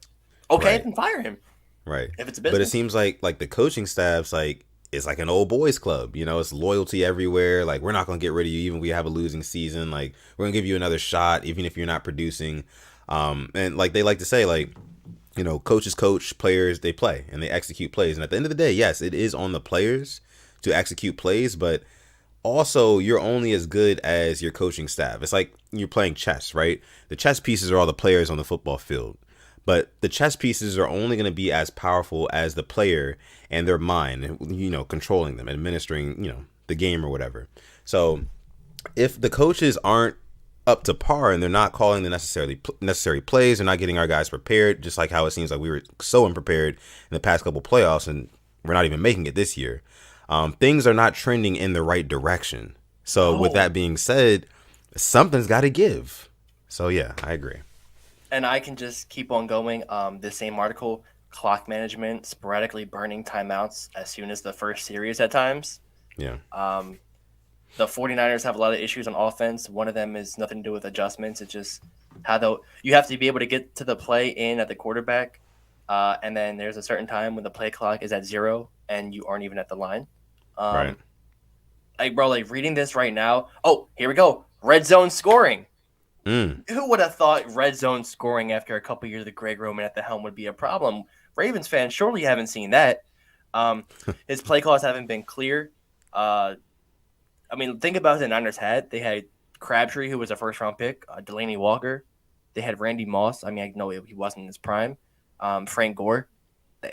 S1: okay, then fire him.
S2: Right.
S1: If it's a business.
S2: But it seems like the coaching staff's like it's like an old boys club. It's loyalty everywhere. Like, we're not gonna get rid of you even if we have a losing season. Like, we're gonna give you another shot even if you're not producing. And like they like to say, like, coaches coach, players they play and they execute plays. And at the end of the day, yes, it is on the players to execute plays, but also you're only as good as your coaching staff. It's like you're playing chess, right? The chess pieces are all the players on the football field, but the chess pieces are only going to be as powerful as the player and their mind, controlling them, administering, the game or whatever. So if the coaches aren't up to par and they're not calling the necessary plays, they're not getting our guys prepared, just like how it seems like we were so unprepared in the past couple playoffs and we're not even making it this year. Things are not trending in the right direction. So with that being said, something's got to give. So yeah, I agree.
S1: And I can just keep on going. This same article, clock management, sporadically burning timeouts as soon as the first series at times.
S2: Yeah.
S1: The 49ers have a lot of issues on offense. One of them is nothing to do with adjustments. It's just how you have to be able to get to the play in at the quarterback And then there's a certain time when the play clock is at 0 and you aren't even at the line.
S2: Right.
S1: Like, bro, like reading this right now. Oh, here we go. Red zone scoring. Who would have thought red zone scoring after a couple years of Greg Roman at the helm would be a problem? Ravens fans surely haven't seen that. His play calls haven't been clear. I mean, think about the Niners had. They had Crabtree, who was a first-round pick, Delaney Walker. They had Randy Moss. I mean, I know he wasn't in his prime. Frank Gore.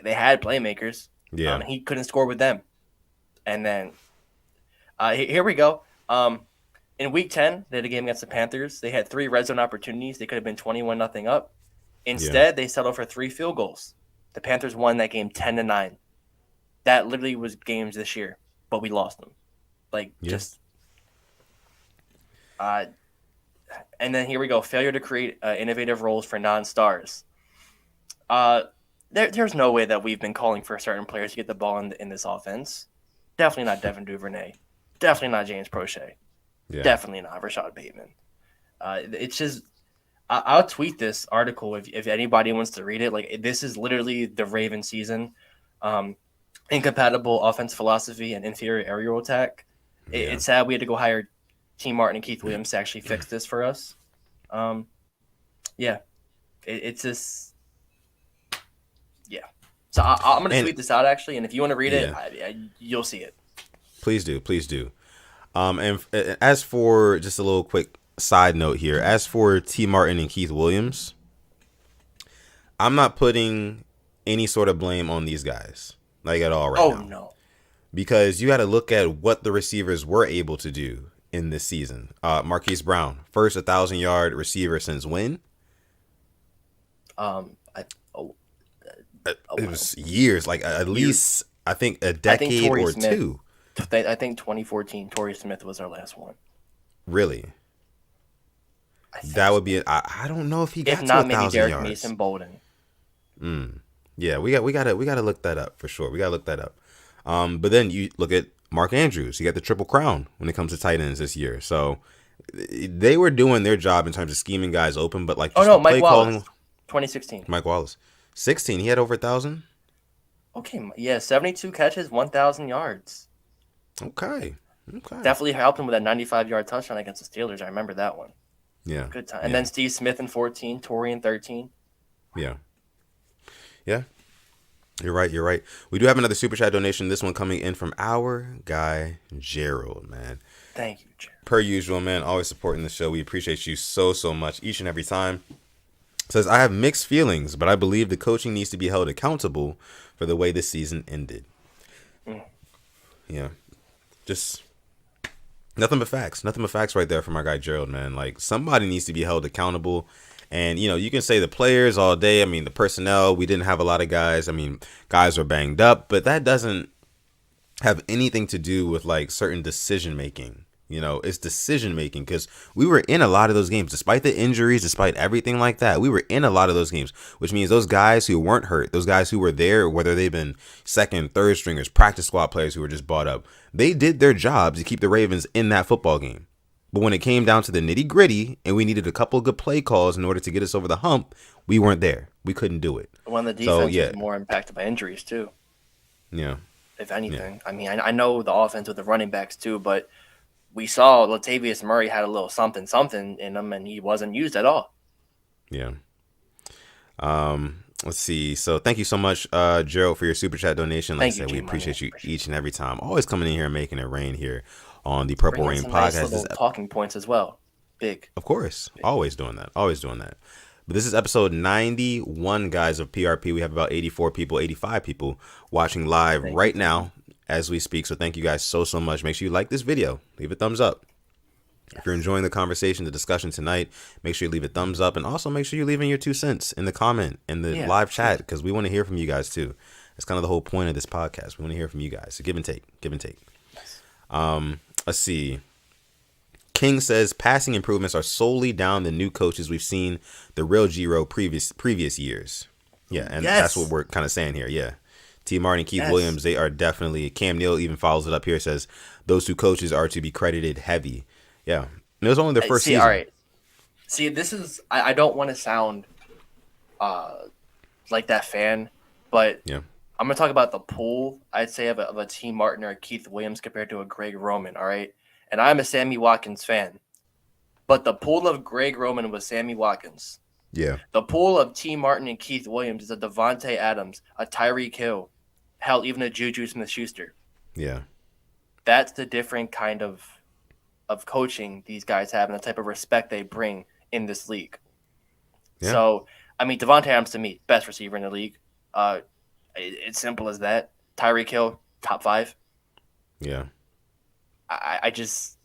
S1: They had playmakers.
S2: Yeah.
S1: He couldn't score with them. And then here we go. In week 10, they had a game against the Panthers. They had 3 red zone opportunities. They could have been 21-0 up. Instead, they settled for 3 field goals. The Panthers won that game 10-9. That literally was games this year, but we lost them. And then here we go. Failure to create innovative roles for non-stars. There's no way that we've been calling for certain players to get the ball in this offense. Definitely not Devin Duvernay. Definitely not James Prochet. Yeah. Definitely not Rashad Bateman. It's just I'll tweet this article if anybody wants to read it. Like, this is literally the Raven season. Incompatible offense philosophy and inferior aerial attack. It's sad we had to go hire T. Martin and Keith Williams to actually fix this for us. It's just So I'm going to tweet this out actually, and if you want to read it, you'll see it.
S2: Please do. And as for just a little quick side note here, as for T. Martin and Keith Williams, I'm not putting any sort of blame on these guys, like, at all now.
S1: No.
S2: Because you got to look at what the receivers were able to do in this season. Marquise Brown, first 1,000-yard receiver since when? It was years, like at least I think a decade or two.
S1: I think 2014, Torrey Smith was our last one.
S2: Really? That would be. I don't know if he got to 1,000 yards. If not, maybe Derek
S1: Mason Bolden.
S2: Yeah, we gotta look that up for sure. We gotta look that up. But then you look at Mark Andrews. He got the Triple Crown when it comes to tight ends this year. So they were doing their job in terms of scheming guys open. But like,
S1: Mike Wallace, 2016.
S2: Mike Wallace, 16. He had over 1,000.
S1: Okay, yeah, 72 catches, 1,000 yards.
S2: Okay.
S1: Definitely helped him with that 95-yard touchdown against the Steelers. I remember that one.
S2: Yeah.
S1: Good time. And then Steve Smith in 14, Torrey in 13.
S2: Yeah. You're right. We do have another super chat donation. This one coming in from our guy Gerald, man.
S1: Thank you, Gerald.
S2: Per usual, man. Always supporting the show. We appreciate you so much each and every time. Says, I have mixed feelings, but I believe the coaching needs to be held accountable for the way this season ended. Yeah. Just nothing but facts. Nothing but facts right there from our guy Gerald, man. Like, somebody needs to be held accountable. And, you can say the players all day. I mean, the personnel, we didn't have a lot of guys. I mean, guys were banged up, but that doesn't have anything to do with, like, certain decision making. It's decision making, because we were in a lot of those games, despite the injuries, despite everything like that. We were in a lot of those games, which means those guys who weren't hurt, those guys who were there, whether they've been second, third stringers, practice squad players who were just bought up, they did their job to keep the Ravens in that football game. But when it came down to the nitty gritty and we needed a couple of good play calls in order to get us over the hump, we weren't there. We couldn't do it.
S1: When the defense was more impacted by injuries too.
S2: Yeah.
S1: If anything. Yeah. I mean, I know the offense with the running backs too, but we saw Latavius Murray had a little something in him, and he wasn't used at all.
S2: Yeah. Let's see. So thank you so much, Gerald, for your super chat donation. Like I said, we appreciate you each and every time. Always coming in here and making it rain here on the Purple Rain podcast.
S1: Nice talking points as well. Big.
S2: Of course. Big. Always doing that. But this is episode 91, guys, of PRP. We have about 84 people, 85 people watching live right now as we speak. So thank you guys so much. Make sure you like this video. Leave a thumbs up. Yes. If you're enjoying the conversation, the discussion tonight, make sure you leave a thumbs up. And also make sure you leave in your 2 cents in the comment, in the live chat, because we want to hear from you guys too. That's kind of the whole point of this podcast. We want to hear from you guys. So give and take. Yes. Let's see. King says passing improvements are solely down the new coaches we've seen the real Giro previous years. Yeah, and that's what we're kind of saying here. Yeah. T. Martin, Keith Williams, they are definitely. Cam Neal even follows it up here. Says those 2 coaches are to be credited heavy. Yeah, it was only their first season.
S1: All right. See, this is. I don't want to sound like that fan, but
S2: Yeah.
S1: I'm gonna talk about the pool. I'd say of a T. Martin or a Keith Williams compared to a Greg Roman. All right, and I'm a Sammy Watkins fan, but the pool of Greg Roman was Sammy Watkins.
S2: Yeah.
S1: The pool of T. Martin and Keith Williams is a Devontae Adams, a Tyreek Hill, hell, even a Juju Smith-Schuster.
S2: Yeah.
S1: That's the different kind of coaching these guys have and the type of respect they bring in this league.
S2: Yeah.
S1: So, I mean, Devontae Adams to me, best receiver in the league. It's simple as that. Tyreek Hill, top 5.
S2: Yeah.
S1: I just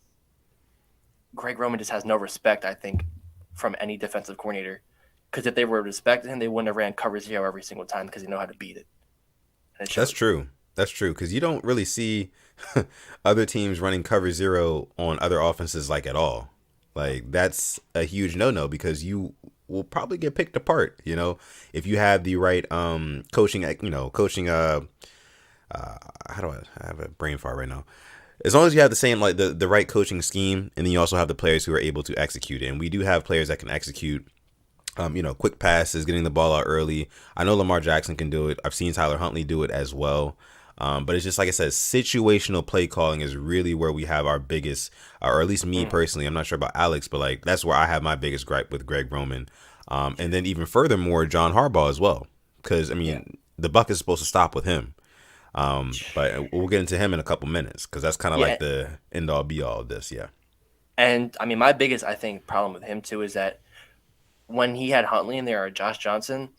S1: Greg Roman just has no respect, I think, from any defensive coordinator. Because if they were respecting him, they wouldn't have ran cover 0 every single time because they know how to beat it. And it
S2: That's
S1: shows.
S2: true. That's true. Because you don't really see other teams running cover 0 on other offenses like at all. Like that's a huge no because you will probably get picked apart. You know, if you have the right coaching. You know, coaching. How do I have a brain fart right now? As long as you have the same like the right coaching scheme, and then you also have the players who are able to execute it. And we do have players that can execute. You know, quick passes, getting the ball out early. I know Lamar Jackson can do it. I've seen Tyler Huntley do it as well. But it's just like I said, situational play calling is really where we have our biggest, or at least me personally. I'm not sure about Alex, but like that's where I have my biggest gripe with Greg Roman. And then even furthermore, John Harbaugh as well, because I mean the buck is supposed to stop with him. But we'll get into him in a couple minutes because that's kind of like the end all be all of this. Yeah.
S1: And I mean, my biggest, I think, problem with him too is that when he had Huntley in there or Josh Johnson,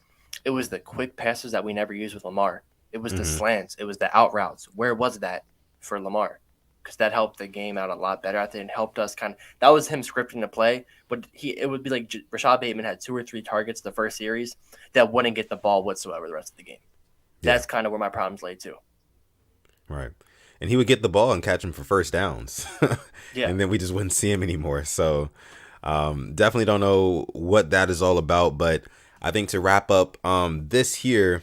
S1: it was the quick passes that we never used with Lamar. It was the slants. It was the out routes. Where was that for Lamar? Because that helped the game out a lot better. I think it helped us kind of – that was him scripting the play. But it would be like Rashad Bateman had 2 or 3 targets the first series that wouldn't get the ball whatsoever the rest of the game. That's kind of where my problems lay too.
S2: Right. And he would get the ball and catch him for first downs.
S1: Yeah.
S2: And then we just wouldn't see him anymore. So definitely don't know what that is all about. But I think to wrap up this here,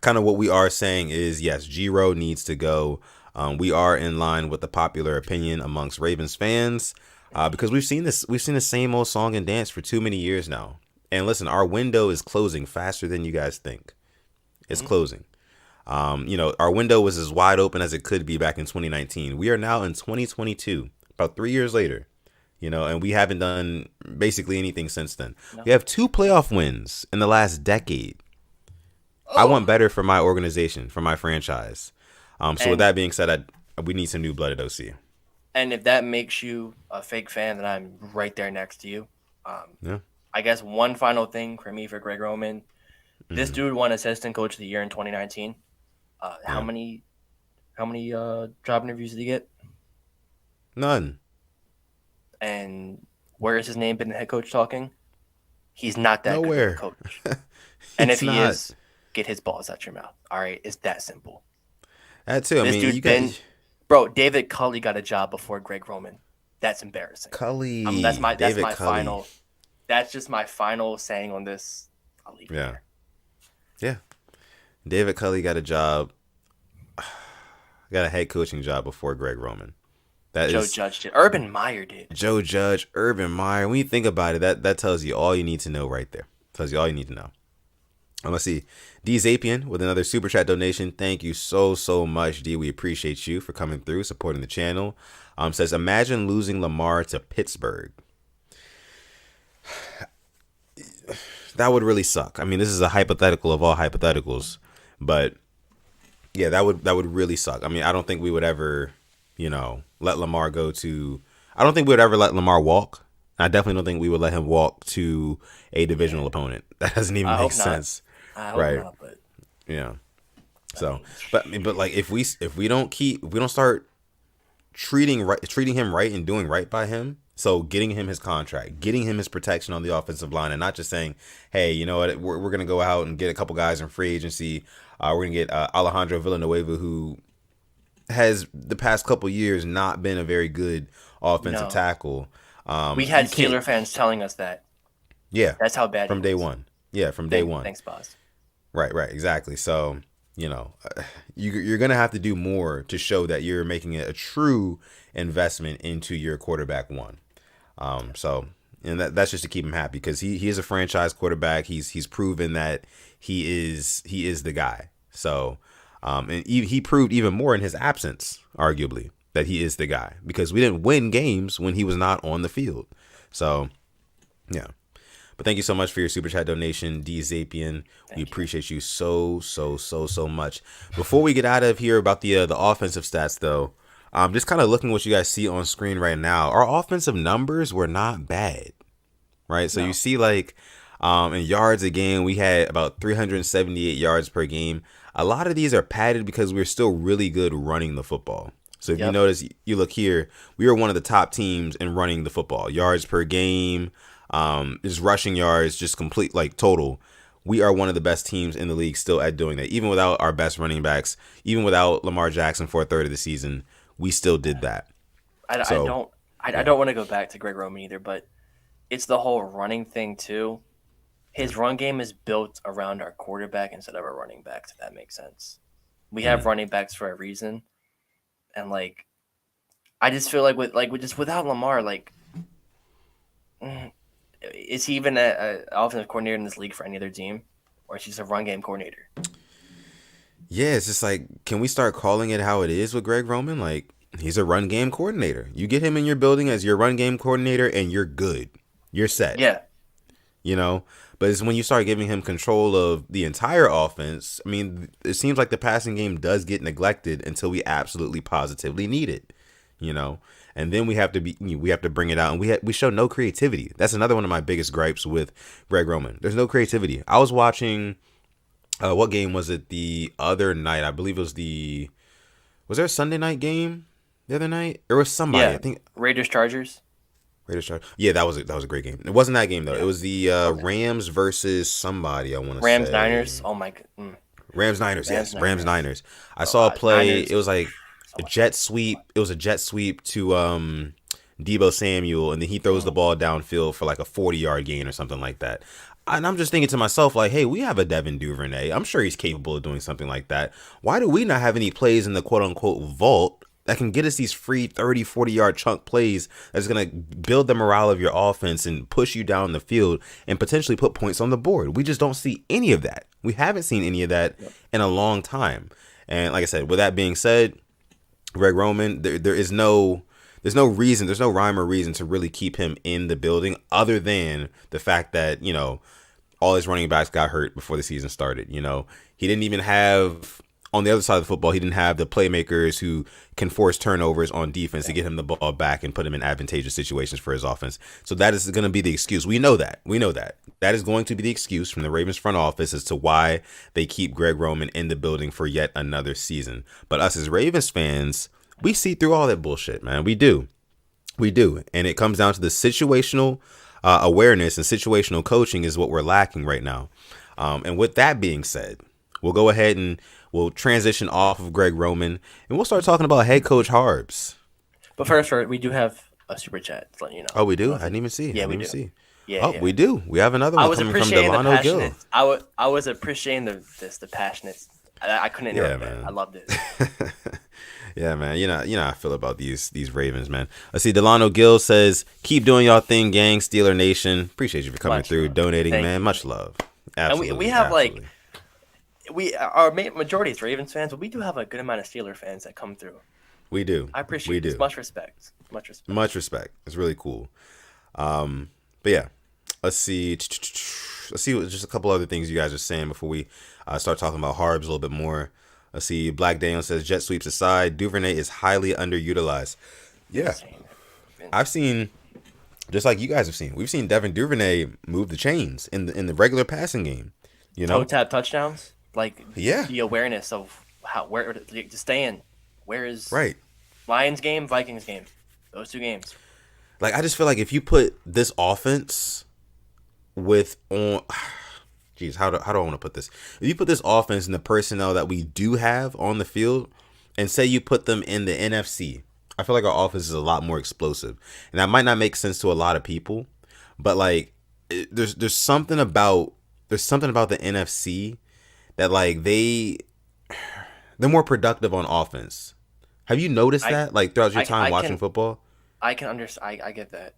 S2: kind of what we are saying is, yes, G-Row needs to go. We are in line with the popular opinion amongst Ravens fans because we've seen the same old song and dance for too many years now. And listen, our window is closing faster than you guys think. It's closing. You know, our window was as wide open as it could be back in 2019. We are now in 2022, about 3 years later, you know, and we haven't done basically anything since then. No. We have 2 playoff wins in the last decade. I want better for my organization, for my franchise. So with that being said, we need some new blood at OC.
S1: And if that makes you a fake fan, then I'm right there next to you. I guess one final thing for me for Greg Roman. This dude won Assistant Coach of the Year in 2019. How many job interviews did he get?
S2: None.
S1: And where is his name been head coach talking? He's not that good of a coach. And if he is, get his balls out your mouth. All right, it's that simple.
S2: That too.
S1: This dude bro, David Culley got a job before Greg Roman. That's embarrassing.
S2: Culley.
S1: That's my
S2: Culley.
S1: final. That's just my final saying on this. I'll leave it there.
S2: Yeah. David Culley got a job. Got a head coaching job before Greg Roman.
S1: Joe Judge did. Urban Meyer did.
S2: Joe Judge, Urban Meyer. When you think about it, that tells you all you need to know right there. Tells you all you need to know. Let's see. D Zapian with another super chat donation. Thank you so much, D. We appreciate you for coming through, supporting the channel. Says, imagine losing Lamar to Pittsburgh. That would really suck. I mean, this is a hypothetical of all hypotheticals, but yeah, that would really suck. I mean, I don't think we would ever, you know, let Lamar go to. I don't think we would ever let Lamar walk. I definitely don't think we would let him walk to a divisional opponent. That doesn't even make sense.
S1: I hope not, but
S2: yeah. So, but like if we don't start treating him right and doing right by him. So getting him his contract, getting him his protection on the offensive line, and not just saying, hey, you know what, we're going to go out and get a couple guys in free agency. We're going to get Alejandro Villanueva, who has the past couple years not been a very good offensive tackle.
S1: We had Steeler fans telling us that.
S2: Yeah.
S1: That's how bad
S2: from day one. Yeah, from day one.
S1: Thanks, boss.
S2: Right, exactly. So, you know, you're going to have to do more to show that you're making a true investment into your quarterback one. So And that's just to keep him happy because he is a franchise quarterback. He's proven that he is the guy. So, and he proved even more in his absence, arguably, that he is the guy because we didn't win games when he was not on the field. So, yeah. But thank you so much for your super chat donation, D Zapian. We appreciate you so much. Before we get out of here about the offensive stats, though, just kind of looking what you guys see on screen right now. Our offensive numbers were not bad, right? So you see, like, in yards a game, we had about 378 yards per game. A lot of these are padded because we're still really good running the football. So if you notice, you look here, we are one of the top teams in running the football. Yards per game, just rushing yards, just complete, like, total. We are one of the best teams in the league still at doing that. Even without our best running backs, even without Lamar Jackson for a third of the season, we still did that.
S1: I don't want to go back to Greg Roman either, but it's the whole running thing too. His run game is built around our quarterback instead of our running backs, if that makes sense. We have running backs for a reason. And like I just feel like without Lamar, like is he even an offensive coordinator in this league for any other team? Or is he just a run game coordinator?
S2: Yeah, it's just like, can we start calling it how it is with Greg Roman? Like, he's a run game coordinator. You get him in your building as your run game coordinator and you're good. You're set.
S1: Yeah.
S2: You know? But it's when you start giving him control of the entire offense, I mean, it seems like the passing game does get neglected until we absolutely positively need it. You know? And then we have to bring it out, and we show no creativity. That's another one of my biggest gripes with Greg Roman. There's no creativity. I was watching what game was it the other night? I believe it was there a Sunday night game the other night? There was somebody, I think
S1: Raiders Chargers.
S2: Yeah, that was a great game. It wasn't that game though. It was the Rams versus somebody, I want to say.
S1: Rams Niners. Oh my god.
S2: Rams Niners. Rams Niners. I saw a play. Niners. It was like a jet sweep. It was a jet sweep to Deebo Samuel, and then he throws the ball downfield for like a 40-yard gain or something like that. And I'm just thinking to myself, like, hey, we have a Devin Duvernay. I'm sure he's capable of doing something like that. Why do we not have any plays in the quote-unquote vault that can get us these free 30, 40-yard chunk plays that's going to build the morale of your offense and push you down the field and potentially put points on the board? We just don't see any of that. We haven't seen any of that in a long time. And like I said, with that being said, Greg Roman, there's no reason, there's no rhyme or reason to really keep him in the building other than the fact that, you know, all his running backs got hurt before the season started. You know, he didn't even have, on the other side of the football, he didn't have the playmakers who can force turnovers on defense to get him the ball back and put him in advantageous situations for his offense. So that is going to be the excuse. We know that. That is going to be the excuse from the Ravens front office as to why they keep Greg Roman in the building for yet another season. But us as Ravens fans, we see through all that bullshit, man. We do. And it comes down to the situational awareness, and situational coaching is what we're lacking right now. And with that being said, we'll go ahead and we'll transition off of Greg Roman and we'll start talking about head coach Harbs.
S1: But first, we do have a super chat to let you know.
S2: Oh, we do? I didn't even see.
S1: Yeah, we do.
S2: Yeah. We do. We have another one coming from Delano Gill.
S1: I was appreciating the passionate. I couldn't interrupt that. I loved it.
S2: Yeah, man. You know how I feel about these Ravens, man. Let's see. Delano Gill says, "Keep doing y'all thing, gang. Steeler Nation. Appreciate you for coming through, donating, man. Much love. Absolutely.
S1: And we have absolutely. Our majority is Ravens fans, but we do have a good amount of Steeler fans that come through.
S2: We do.
S1: I appreciate it. Much respect.
S2: Much respect. It's really cool. But yeah, let's see. Let's see just a couple other things you guys are saying before we start talking about Harbs a little bit more. Let's see. Black Daniel says, jet sweeps aside, Duvernay is highly underutilized. Yeah. I've seen, just like you guys have seen, we've seen Devin Duvernay move the chains in the regular passing game. You know?
S1: Toe tap touchdowns. Like, the awareness of where to stay in. Where is Lions game, Vikings game? Those two games.
S2: Like, I just feel like if you put this offense Jeez, how do I want to put this? If you put this offense and the personnel that we do have on the field, and say you put them in the NFC, I feel like our offense is a lot more explosive. And that might not make sense to a lot of people, but like, there's something about the NFC that like they're more productive on offense. Have you noticed that like throughout your time watching football?
S1: I can understand. I get that.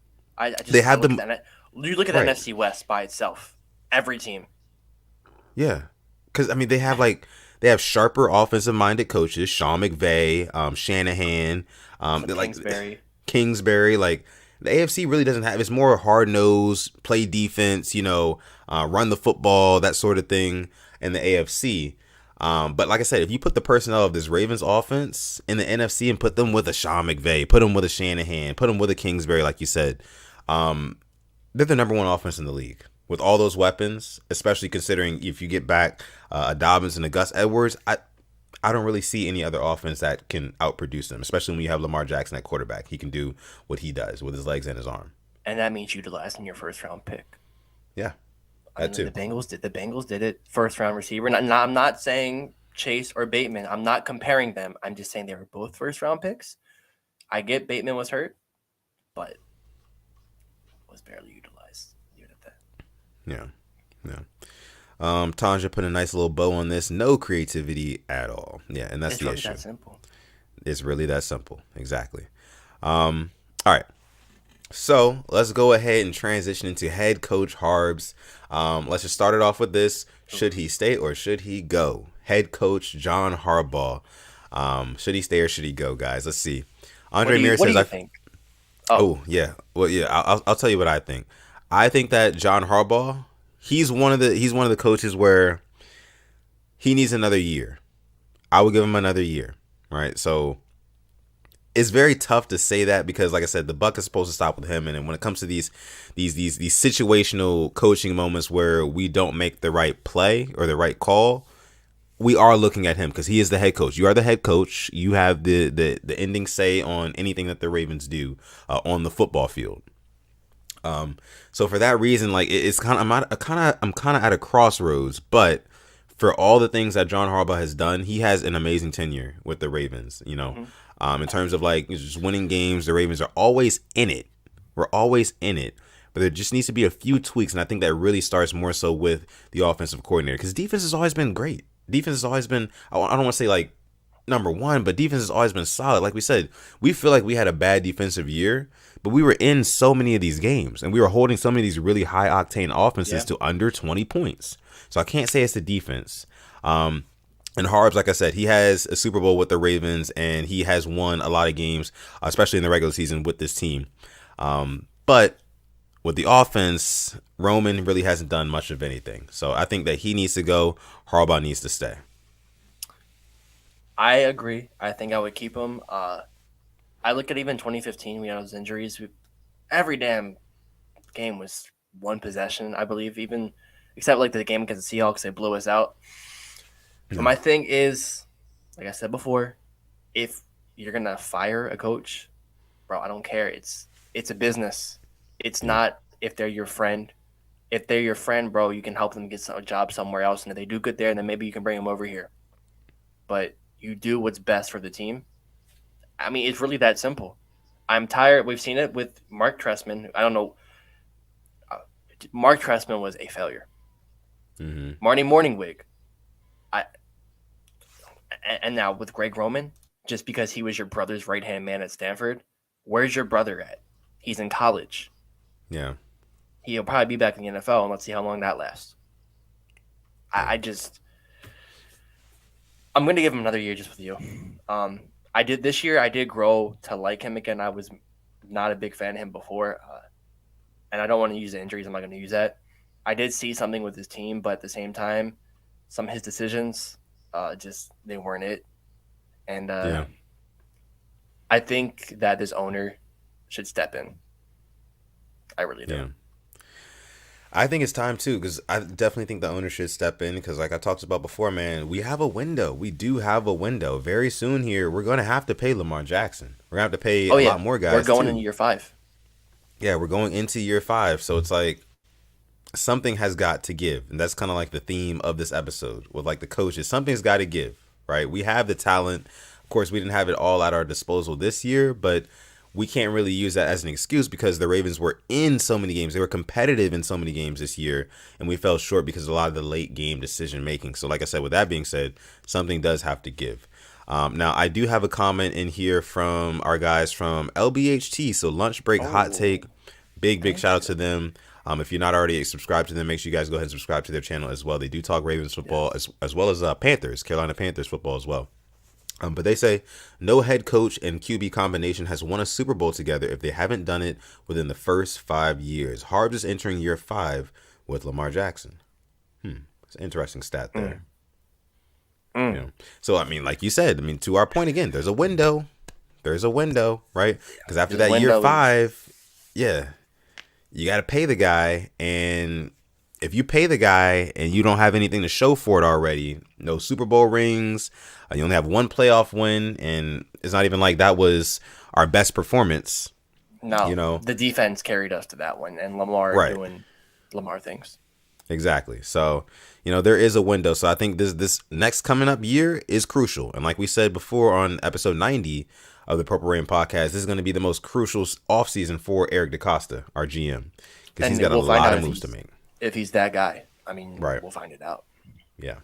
S2: They have
S1: look
S2: the
S1: at that. You look at the
S2: right.
S1: NFC West by itself. Every team.
S2: Yeah, because I mean they have sharper offensive minded coaches, Sean McVay, Shanahan,
S1: Cliff
S2: they're like
S1: Kingsbury.
S2: Kingsbury. Like the AFC really doesn't have. It's more hard nosed, play defense, run the football, that sort of thing. In the AFC. But like I said, if you put the personnel of this Ravens offense in the NFC and put them with a Sean McVay, put them with a Shanahan, put them with a Kingsbury, like you said, they're the number one offense in the league with all those weapons. Especially considering if you get back a Dobbins and a Gus Edwards, I don't really see any other offense that can outproduce them. Especially when you have Lamar Jackson at quarterback, he can do what he does with his legs and his arm.
S1: And that means utilizing your first round pick.
S2: Yeah,
S1: I
S2: that
S1: mean,
S2: too.
S1: the Bengals did it. First round receiver. I'm not saying Chase or Bateman. I'm not comparing them. I'm just saying they were both first round picks. I get Bateman was hurt, but was barely utilized. Leave it at that.
S2: Yeah, yeah. Tanja put a nice little bow on this. No creativity at all. Yeah, and that's
S1: It's
S2: the
S1: really
S2: issue.
S1: that simple.
S2: It's really that simple. Exactly. All right. So let's go ahead and transition into head coach Harbs. Let's just start it off with this. Should he stay or should he go? Head coach John Harbaugh. Should he stay or should he go, guys? Let's see. Andre Mir
S1: What do
S2: says,
S1: you think?
S2: Oh, yeah. Well, yeah, I'll tell you what I think. I think that John Harbaugh, he's one of the coaches where he needs another year. I would give him another year, right? So it's very tough to say that because, like I said, the buck is supposed to stop with him. And then when it comes to these situational coaching moments where we don't make the right play or the right call, we are looking at him because he is the head coach. You are the head coach. You have the ending say on anything that the Ravens do on the football field. So for that reason, like it's kind of I'm kind of at a crossroads, but for all the things that John Harbaugh has done, he has an amazing tenure with the Ravens. In terms of like just winning games, the Ravens are always in it. We're always in it, but there just needs to be a few tweaks, and I think that really starts more so with the offensive coordinator because defense has always been great. Defense has always been, I don't want to say like number one, but defense has always been solid. Like we said, we feel like we had a bad defensive year, but we were in so many of these games and we were holding so many of these really high octane offenses to under 20 points. So I can't say it's the defense. And Harbs, like I said, he has a Super Bowl with the Ravens and he has won a lot of games, especially in the regular season with this team. But with the offense, Roman really hasn't done much of anything. So I think that he needs to go. Harbaugh needs to stay.
S1: I agree. I think I would keep him. I look at even 2015, we had those injuries. Every damn game was one possession, I believe, even except like the game against the Seahawks, they blew us out. So my thing is, like I said before, if you're gonna fire a coach, bro, I don't care. It's a business. It's not if they're your friend. If they're your friend, bro, you can help them get a job somewhere else, and if they do good there, then maybe you can bring them over here. But you do what's best for the team. I mean, it's really that simple. I'm tired. We've seen it with Mark Trestman. I don't know. Mark Trestman was a failure. Marty Morningwig. And now with Greg Roman, just because he was your brother's right-hand man at Stanford, where's your brother at? He's in college.
S2: Yeah.
S1: He'll probably be back in the NFL, and let's see how long that lasts. I'm going to give him another year just with you. This year I did grow to like him again. I was not a big fan of him before, and I don't want to use the injuries. I'm not going to use that. I did see something with his team, but at the same time, some of his decisions, they weren't it. And I think that this owner should step in. I really do.
S2: Yeah. I think it's time too, because I definitely think the owner should step in because, like I talked about before, man, we have a window. We do have a window. Very soon here, we're going to have to pay Lamar Jackson. We're going to have to pay a lot more guys.
S1: We're going
S2: too.
S1: into year 5.
S2: Yeah, we're going into year 5. So it's like something has got to give. And that's kind of like the theme of this episode with like the coaches. Something's got to give, right? We have the talent. Of course, we didn't have it all at our disposal this year, but we can't really use that as an excuse because the Ravens were in so many games. They were competitive in so many games this year, and we fell short because of a lot of the late game decision making. So like I said, with that being said, something does have to give. Now, I do have a comment in here from our guys from LBHT. So lunch break hot take. Big shout out to them. If you're not already subscribed to them, make sure you guys go ahead and subscribe to their channel as well. They do talk Ravens football as well as Carolina Panthers football as well. But they say no head coach and QB combination has won a Super Bowl together if they haven't done it within the first 5 years. Harbs is entering year 5 with Lamar Jackson. It's an interesting stat there. You know? So, I mean, like you said, to our point again, there's a window. There's a window, right? Because after that year 5, you got to pay the guy. And if you pay the guy and you don't have anything to show for it already, no Super Bowl rings, you only have one playoff win, and it's not even like that was our best performance.
S1: No, the defense carried us to that one, and Lamar doing Lamar things. Exactly.
S2: So, there is a window. So I think this next coming up year is crucial. And like we said before on episode 90 of the Purple Rain podcast, this is going to be the most crucial offseason for Eric DeCosta, our GM, because he's got a lot of moves to make.
S1: If he's that guy, we'll find it out.
S2: Yeah.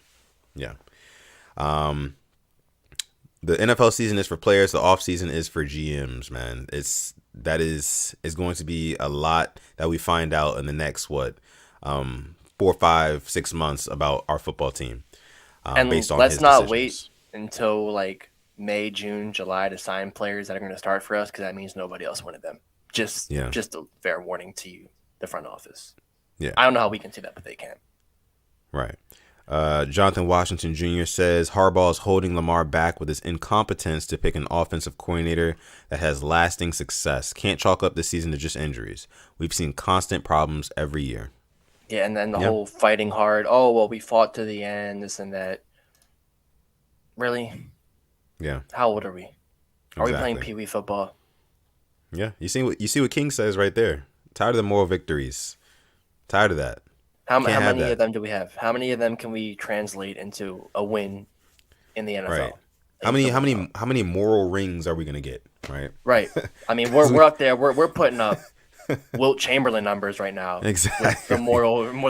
S2: The NFL season is for players. The off season is for GMs, man. It's going to be a lot that we find out in the next 4, 5, 6 months about our football team.
S1: And based on let's not wait until like May, June, July to sign players that are going to start for us, because that means nobody else wanted them. Just a fair warning to you, the front office. Yeah, I don't know how we can see that, but they can.
S2: Right. Jonathan Washington Jr. says Harbaugh is holding Lamar back with his incompetence to pick an offensive coordinator that has lasting success. Can't chalk up this season to just injuries. We've seen constant problems every year.
S1: Yeah, and then the whole fighting hard. Oh, well, we fought to the end, this and that. Really?
S2: Yeah.
S1: How old are we? Are we playing Pee Wee football?
S2: Yeah. You see what King says right there. Tired of the moral victories. Tired of that.
S1: How many of them do we have? How many of them can we translate into a win in the NFL?
S2: Right. How many moral rings are we gonna get? Right.
S1: Right. We're up there. We're putting up Wilt Chamberlain numbers right now.
S2: Exactly.
S1: With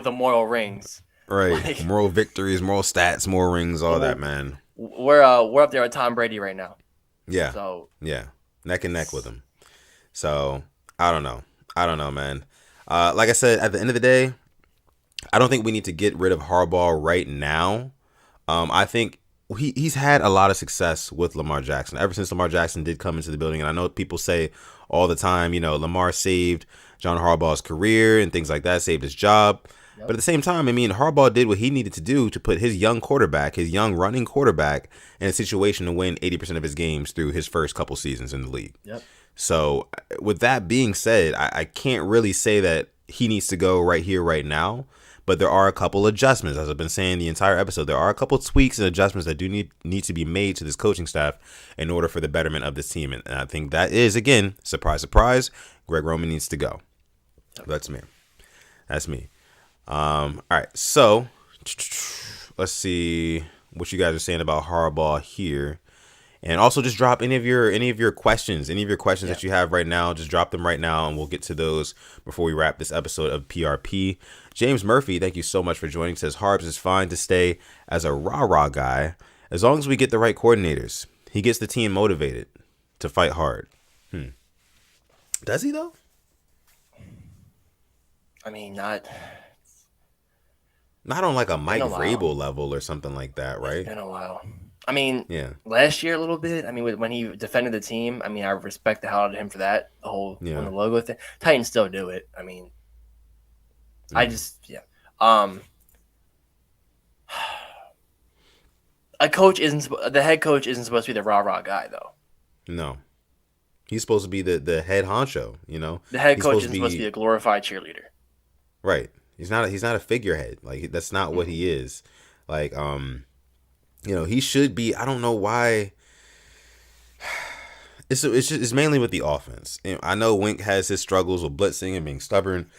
S1: the moral rings.
S2: Right. Like, moral victories, moral stats, moral rings, all that, man.
S1: We're up there with Tom Brady right now.
S2: Yeah. So neck and neck with him. So I don't know, man. Like I said, at the end of the day, I don't think we need to get rid of Harbaugh right now. I think he's had a lot of success with Lamar Jackson ever since Lamar Jackson did come into the building. And I know people say all the time, Lamar saved John Harbaugh's career and things like that, saved his job. Yep. But at the same time, Harbaugh did what he needed to do to put his young running quarterback in a situation to win 80% of his games through his first couple seasons in the league.
S1: Yep.
S2: So with that being said, I can't really say that he needs to go right here, right now. But there are a couple adjustments, as I've been saying the entire episode. There are a couple tweaks and adjustments that do need to be made to this coaching staff in order for the betterment of this team. And I think that is, again, surprise, surprise, Greg Roman needs to go. That's me. All right, so let's see what you guys are saying about Harbaugh here. And also just drop any of your questions that you have right now. Just drop them right now, and we'll get to those before we wrap this episode of PRP. James Murphy, thank you so much for joining. Says Harbs is fine to stay as a rah-rah guy as long as we get the right coordinators. He gets the team motivated to fight hard. Does he though? Not on like a Mike Vrabel level or something like that, right?
S1: It's been a while. Last year a little bit. When he defended the team, I respect the hell out of him for that. The whole on the logo thing. Titans still do it. The head coach isn't supposed to be the rah-rah guy though.
S2: No. He's supposed to be the head honcho,
S1: The head coach isn't supposed to be a glorified cheerleader.
S2: Right. He's not a figurehead. Like, that's not what he is. Like, he should be. I don't know why. It's mainly with the offense. I know Wink has his struggles with blitzing and being stubborn,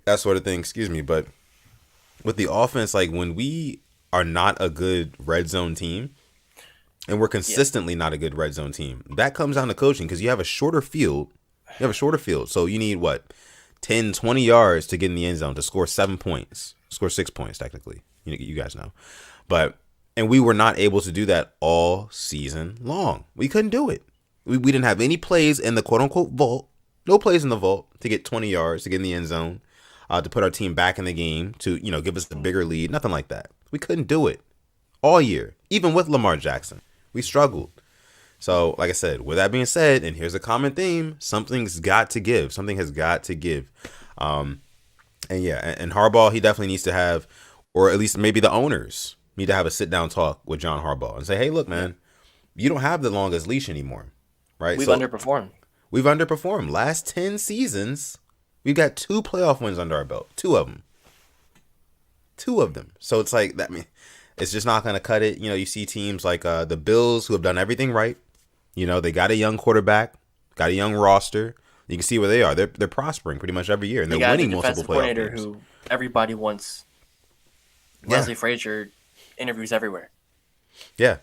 S2: that sort of thing. Excuse me, but with the offense, like when we are not a good red zone team, and we're consistently not a good red zone team, that comes down to coaching because you have a shorter field. So you need 10, 20 yards to get in the end zone to score 7 points, score 6 points technically. You guys know, and we were not able to do that all season long. We couldn't do it. We didn't have any plays in the quote unquote vault No plays in the vault to get 20 yards, to get in the end zone, to put our team back in the game, to, give us a bigger lead. Nothing like that. We couldn't do it all year, even with Lamar Jackson. We struggled. So, like I said, with that being said, and here's a common theme, something's got to give. Something has got to give. And yeah, and Harbaugh, he definitely needs to have, or at least maybe the owners need to have a sit down talk with John Harbaugh and say, hey, look, man, you don't have the longest leash anymore, right?
S1: We've
S2: So
S1: underperformed.
S2: we've underperformed. Last 10 seasons, we've got 2 playoff wins under our belt. 2 of them. 2 of them. So it's like, that. It's just not going to cut it. You see teams like the Bills who have done everything right. They got a young quarterback, got a young roster. You can see where they are. They're prospering pretty much every year, and they're winning multiple playoff games.
S1: Who everybody wants. Leslie Frazier interviews everywhere.
S2: Yeah,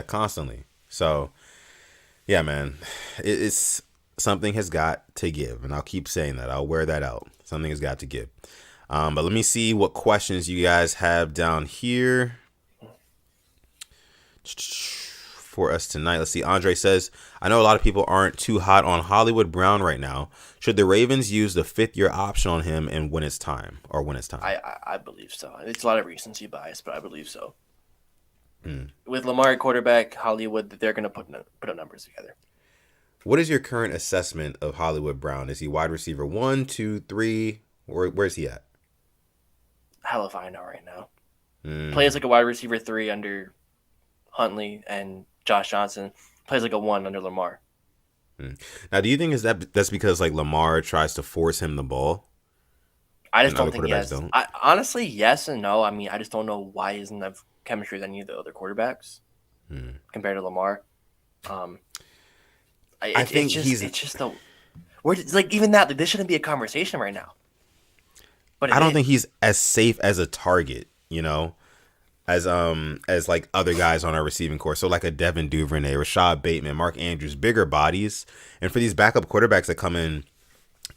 S2: constantly. So, yeah, man, it's something has got to give, and I'll keep saying that. I'll wear that out. Something has got to give. But let me see what questions you guys have down here for us tonight. Let's see. Andre says, I know a lot of people aren't too hot on Hollywood Brown right now. Should the Ravens use the 5th-year option on him and when it's time?
S1: I believe so. It's a lot of recency bias, but I believe so. With Lamar at quarterback, Hollywood, they're going to put up numbers together.
S2: What is your current assessment of Hollywood Brown? Is he wide receiver 1, 2, 3? Where's he at?
S1: Hell if I know right now. Plays like a wide receiver 3 under Huntley and Josh Johnson. Plays like a 1 under Lamar.
S2: Now, do you think that's because like Lamar tries to force him the ball?
S1: I just don't think he has. Honestly, yes and no. I mean, I just don't know why he doesn't have chemistry with any of the other quarterbacks compared to Lamar.
S2: I think
S1: it's like even that. Like, this shouldn't be a conversation right now. But
S2: I don't think he's as safe as a target, as like other guys on our receiving corps. So like a Devin Duvernay, Rashad Bateman, Mark Andrews, bigger bodies. And for these backup quarterbacks that come in,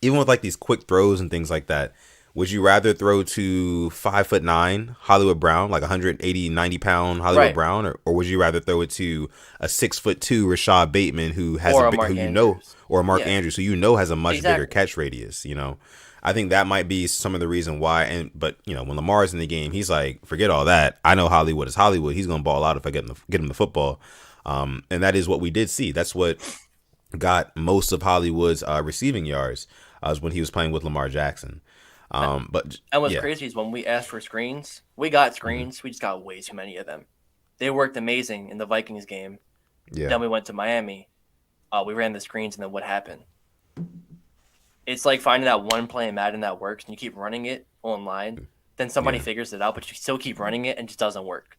S2: even with like these quick throws and things like that, would you rather throw to 5'9" Hollywood Brown, like 180, 90-pound Hollywood Brown, or would you rather throw it to a 6'2" Rashad Bateman who has or Mark Andrews who has a much bigger catch radius, I think that might be some of the reason why. But when Lamar's in the game, he's like, forget all that. I know Hollywood is Hollywood. He's gonna ball out if I get him the football. And that is what we did see. That's what got most of Hollywood's receiving yards was when he was playing with Lamar Jackson. And
S1: what's crazy is when we asked for screens, we got screens. We just got way too many of them. They worked amazing in the Vikings game. Yeah. Then we went to Miami. We ran the screens, and then what happened? It's like finding that one play in Madden that works, and you keep running it online. Then somebody figures it out, but you still keep running it, and it just doesn't work.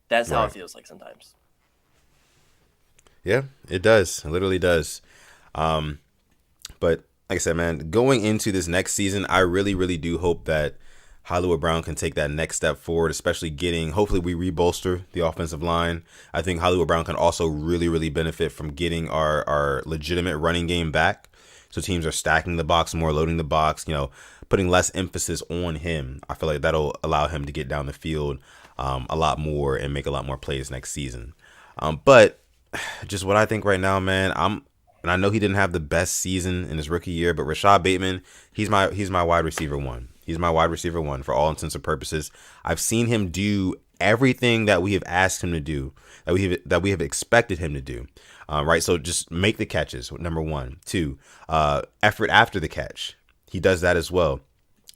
S1: That's how it feels like sometimes.
S2: Yeah, it does. It literally does. But like I said, man, going into this next season, I really, really do hope that Hollywood Brown can take that next step forward, especially hopefully we rebolster the offensive line. I think Hollywood Brown can also really, really benefit from getting our legitimate running game back. So teams are stacking the box more, loading the box, putting less emphasis on him. I feel like that'll allow him to get down the field a lot more and make a lot more plays next season. But just what I think right now, man, and I know he didn't have the best season in his rookie year, but Rashad Bateman, he's my wide receiver 1. He's my wide receiver 1 for all intents and purposes. I've seen him do everything that we have asked him to do, that we have expected him to do. Right, so just make the catches, number 1. 2, effort after the catch. He does that as well.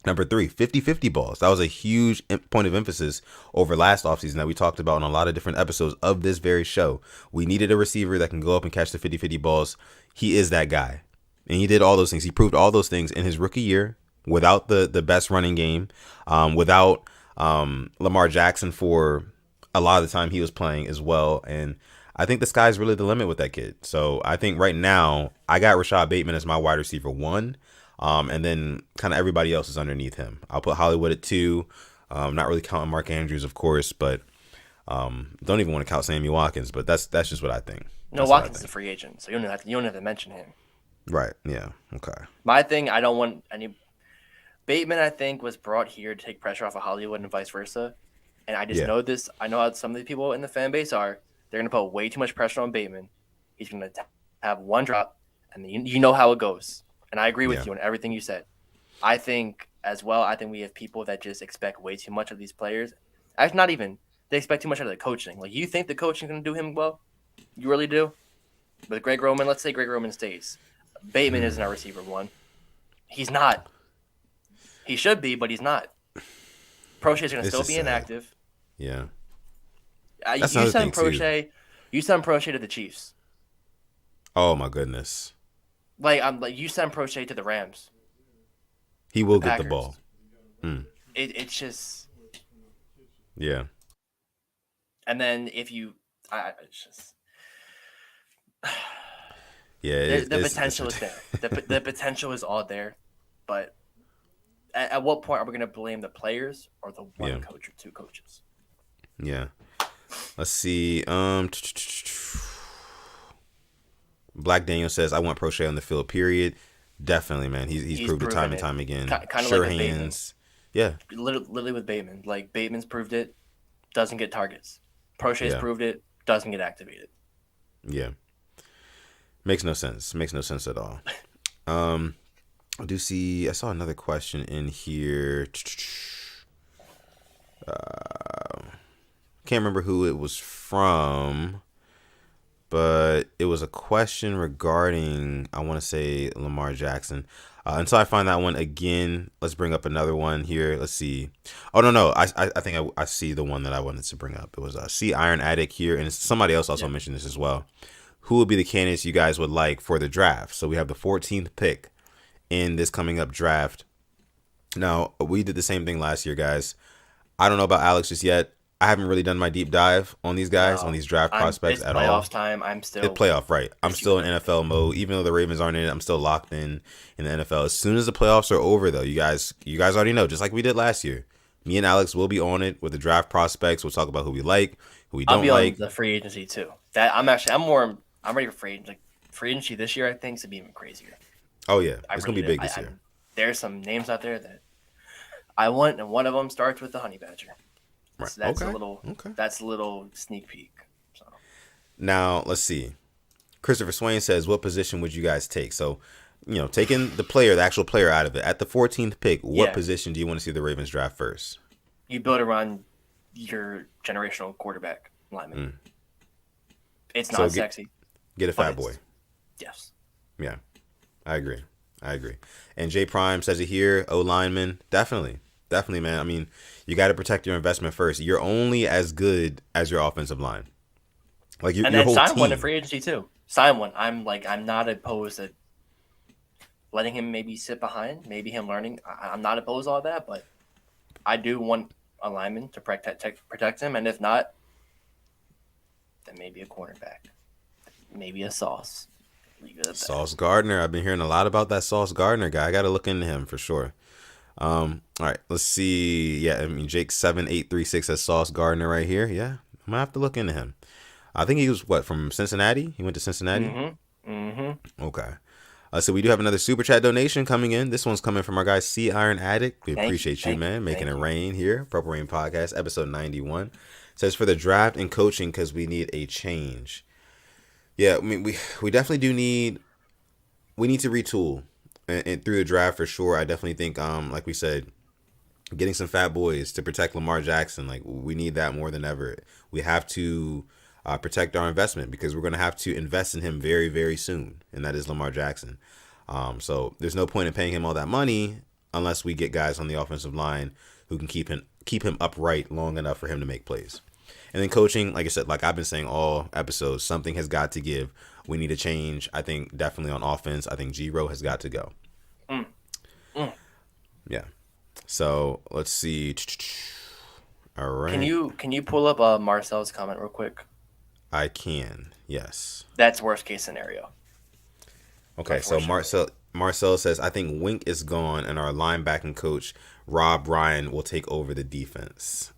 S2: Number 3, 50-50 balls. That was a huge point of emphasis over last offseason that we talked about in a lot of different episodes of this very show. We needed a receiver that can go up and catch the 50-50 balls. He is that guy. And he did all those things. He proved all those things in his rookie year without the best running game, without Lamar Jackson for a lot of the time he was playing as well. And I think the sky's really the limit with that kid. So I think right now I got Rashad Bateman as my wide receiver 1. And then kind of everybody else is underneath him. I'll put Hollywood at 2. Not really counting Mark Andrews, of course, but don't even want to count Sammy Watkins. But that's just what I think.
S1: No, Watkins is a free agent, so you don't have to mention him.
S2: Right. Yeah. Okay.
S1: My thing, I don't want any. Bateman, I think, was brought here to take pressure off of Hollywood and vice versa. And I just know this. I know how some of the people in the fan base are. They're going to put way too much pressure on Bateman. He's going to have one drop, and you know how it goes. And I agree
S2: Yeah.
S1: with you on everything you said. I think as well, I think we have people that just expect way too much of these players. Actually, not even. They expect too much out of the coaching. Like, you think the coaching is going to do him well? You really do? With Greg Roman, let's say Greg Roman stays. Bateman isn't our receiver one. He's not. He should be, but he's not. Prochet's going to
S2: It's
S1: still
S2: just
S1: be
S2: sad.
S1: inactive.
S2: Yeah. That's
S1: You
S2: another thing
S1: send
S2: too.
S1: Prochet. You send Prochet to the Chiefs.
S2: Oh my goodness.
S1: You send Prochet to the Rams,
S2: He
S1: the
S2: will get the ball.
S1: Packers. It's just,
S2: Yeah.
S1: and then if you, it's just
S2: Yeah.
S1: the
S2: It's
S1: potential is there. The potential is all there, but at what point are we going to blame the players or the one
S2: yeah.
S1: coach or two coaches?
S2: Yeah. Let's see. Black Daniel says, I want Prochet on the field, period. Definitely, man. He's proved it time
S1: proven
S2: and
S1: it.
S2: time again.
S1: Kind of like
S2: Sure
S1: with Bateman.
S2: hands. Yeah.
S1: Literally with Bateman. Like, Bateman's proved it, doesn't get targets. Prochet's
S2: Yeah.
S1: proved it, doesn't get activated.
S2: Yeah. Makes no sense. Makes no sense at all. I saw another question in here. Can't remember who it was from, but it was a question regarding, I want to say, Lamar Jackson. Until I find that one again, let's bring up another one here. Let's see. Oh, no. I think I see the one that I wanted to bring up. It was C Iron Addict here, and somebody else also mentioned this as well. Who would be the candidates you guys would like for the draft? So we have the 14th pick in this coming up draft. Now, we did the same thing last year, guys. I don't know about Alex just yet. I haven't really done my deep dive on these guys, on these draft prospects
S1: it's
S2: at all.
S1: playoffs time. I'm still
S2: It's playoff, right? I'm still in NFL mode. Even though the Ravens aren't in it, I'm still locked in the NFL. As soon as the playoffs are over, though, you guys already know, just like we did last year. Me and Alex will be on it with the draft prospects. We'll talk about who we like, who we
S1: I'll
S2: don't
S1: be
S2: like.
S1: on the free agency too. I'm ready for free agency. Like, free agency this year, I think, to be even crazier.
S2: Oh yeah, it's gonna be big this year.
S1: There's some names out there that I want, and one of them starts with the Honey Badger.
S2: Right.
S1: So that's
S2: Okay.
S1: That's a little sneak peek. So.
S2: Now let's see. Christopher Swain says, "What position would you guys take?" So, taking the actual player out of it at the 14th pick, what position do you want to see the Ravens draft first?
S1: You build around your generational quarterback lineman. It's not sexy.
S2: Get a fat boy.
S1: Yes.
S2: Yeah, I agree. And J Prime says it here. O lineman, definitely, man. I mean, you got to protect your investment first. You're only as good as your offensive line. Like your whole
S1: sign
S2: team.
S1: one in free agency too. Sign one. I'm not opposed to letting him maybe sit behind, maybe him learning. I'm not opposed to all that, but I do want a lineman to protect him, and if not, then maybe a cornerback, maybe a Sauce.
S2: Sauce Gardner. I've been hearing a lot about that Sauce Gardner guy. I got to look into him for sure. All right, let's see. Yeah, I mean, Jake 7836 says Sauce Gardner right here. Yeah, I'm gonna have to look into him. I think he was from Cincinnati. He went to Cincinnati. Okay. So we do have another super chat donation coming in. This one's coming from our guy C Iron Addict. We appreciate you, man, making it rain here. Purple Rain Podcast, episode 91. Says for the draft and coaching because we need a change. Yeah, I mean we definitely do need. We need to retool, and through the draft for sure. I definitely think, like we said, getting some fat boys to protect Lamar Jackson. Like, we need that more than ever. We have to protect our investment because we're going to have to invest in him very, very soon, and that is Lamar Jackson. So there's no point in paying him all that money unless we get guys on the offensive line who can keep him upright long enough for him to make plays. And then coaching, like I said, like I've been saying all episodes, something has got to give. We need a change. I think definitely on offense. I think G-Ro has got to go. Yeah. So let's see. All right.
S1: Can you pull up Marcel's comment real quick?
S2: I can. Yes.
S1: That's worst case scenario.
S2: Okay. So Marcel says, I think Wink is gone and our linebacking coach Rob Ryan will take over the defense.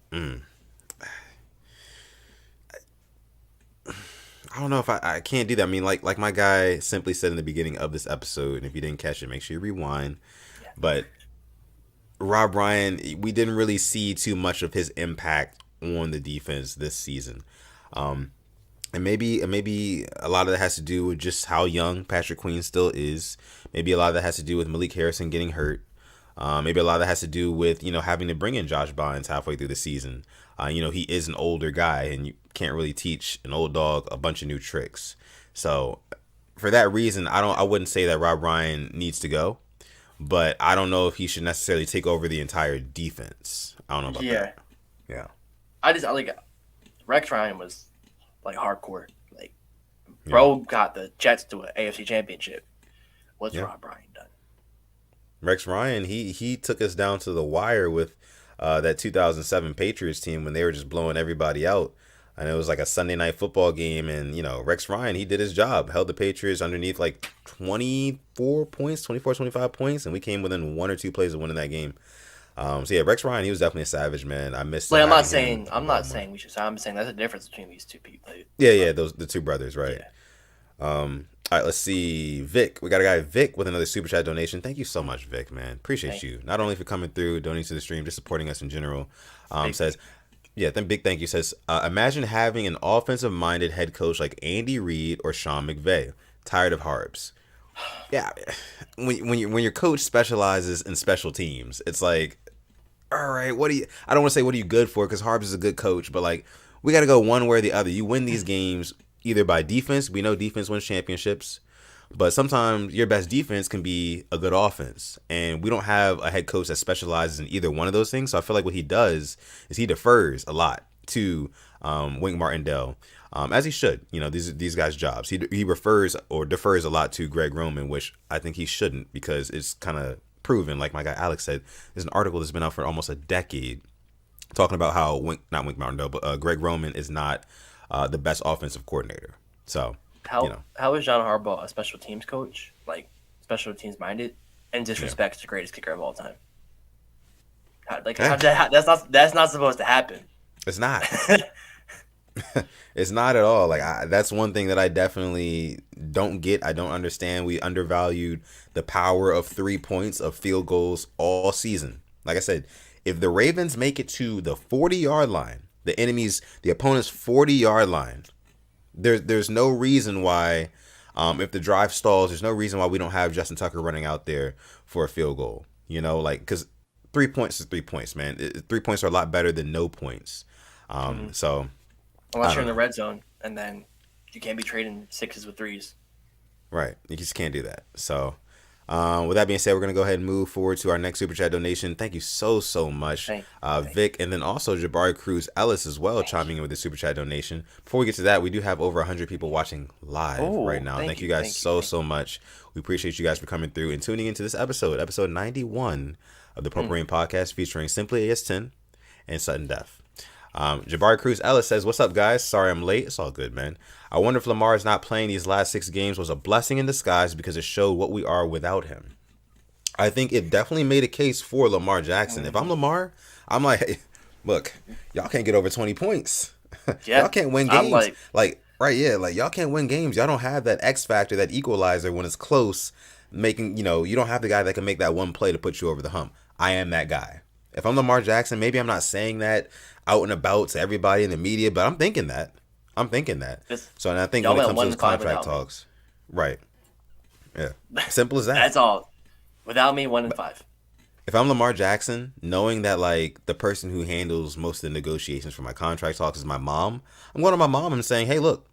S2: I don't know if I can't do that. I mean, like my guy simply said in the beginning of this episode, and if you didn't catch it, make sure you rewind. Yeah. But Rob Ryan, we didn't really see too much of his impact on the defense this season. And maybe a lot of that has to do with just how young Patrick Queen still is. Maybe a lot of that has to do with Malik Harrison getting hurt. Maybe a lot of that has to do with, having to bring in Josh Bynes halfway through the season. He is an older guy, and you can't really teach an old dog a bunch of new tricks. So for that reason, I wouldn't say that Rob Ryan needs to go, but I don't know if he should necessarily take over the entire defense. I don't know about that. Yeah.
S1: I like Rex Ryan was like hardcore. Like, bro got the Jets to an AFC Championship. What's Rob Ryan done?
S2: Rex Ryan, he took us down to the wire with that 2007 Patriots team when they were just blowing everybody out. And it was like a Sunday night football game. And, Rex Ryan, he did his job, held the Patriots underneath like 24 points, 24, 25 points. And we came within one or two plays of winning that game. Rex Ryan, he was definitely a savage, man. I missed him.
S1: I'm not saying we should. I'm saying that's the difference between these two people.
S2: Yeah, the two brothers, right? Yeah. All right, let's see. Vic, we got a guy, Vic, with another super chat donation. Thank you so much, Vic, man. Appreciate you. Not only for coming through, donating to the stream, just supporting us in general. Says, big thank you. Says, imagine having an offensive-minded head coach like Andy Reid or Sean McVay. Tired of Harbs. Yeah, when your coach specializes in special teams, it's like, all right, I don't want to say what are you good for, because Harbs is a good coach, but like, we got to go one way or the other. You win these games either by defense. We know defense wins championships, but sometimes your best defense can be a good offense, and we don't have a head coach that specializes in either one of those things. So I feel like what he does is he defers a lot to Wink Martindale, as he should. These guys' jobs. He refers or defers a lot to Greg Roman, which I think he shouldn't, because it's kind of proven, like my guy Alex said, there's an article that's been out for almost a decade talking about how not Wink Martindale, but Greg Roman is not the best offensive coordinator. So
S1: how is John Harbaugh a special teams coach, like special teams minded, and disrespects the greatest kicker of all time? That's not supposed to happen.
S2: It's not. It's not at all. Like, that's one thing that I definitely don't get. I don't understand. We undervalued the power of 3 points of field goals all season. Like I said, if the Ravens make it to the 40-yard line, the opponent's 40-yard line, there's no reason why, if the drive stalls, there's no reason why we don't have Justin Tucker running out there for a field goal. Because 3 points is 3 points, man. 3 points are a lot better than no points. So
S1: unless you're in the red zone, and then you can't be trading sixes with threes.
S2: Right. You just can't do that. So with that being said, we're going to go ahead and move forward to our next super chat donation. Thank you so much, Vic. And then also Jabari Cruz Ellis as well, chiming in with the super chat donation. Before we get to that, we do have over 100 people watching live right now. Thank you guys so much. We appreciate you guys for coming through and tuning into this episode 91 of the Purple Rain Podcast, featuring Simply AS10 and Sutton Def. Jabari Cruz Ellis says, "What's up, guys? Sorry I'm late. It's all good, man. I wonder if Lamar is not playing these last 6 games was a blessing in disguise, because it showed what we are without him." I think it definitely made a case for Lamar Jackson. If I'm Lamar, I'm like, hey, look, y'all can't get over 20 points. Y'all can't win games. Y'all can't win games. Y'all don't have that X factor, that equalizer when it's close, making, you don't have the guy that can make that one play to put you over the hump. I am that guy. If I'm Lamar Jackson, maybe I'm not saying that out and about to everybody in the media, but I'm thinking that. So, and I think when it comes to those contract talks, right? Yeah, simple as that.
S1: That's all. Without me, 1-5.
S2: If I'm Lamar Jackson, knowing that like the person who handles most of the negotiations for my contract talks is my mom, I'm going to my mom and saying, "Hey, look,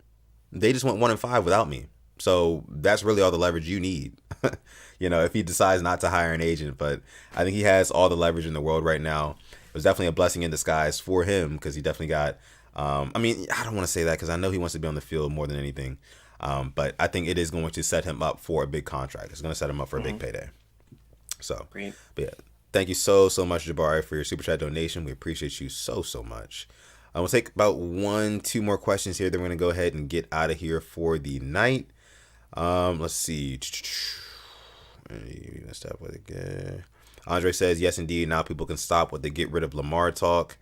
S2: they just went 1-5 without me. So that's really all the leverage you need." If he decides not to hire an agent, but I think he has all the leverage in the world right now. It was definitely a blessing in disguise for him, because he definitely got, I don't want to say that because I know he wants to be on the field more than anything. But I think it is going to set him up for a big contract. It's going to set him up for a big payday. So, but yeah, thank you so much, Jabari, for your super chat donation. We appreciate you so much. We'll take about 1-2 more questions here. Then we're going to go ahead and get out of here for the night. Let's see. Andre says, "Yes, indeed. Now people can stop with the get rid of Lamar talk."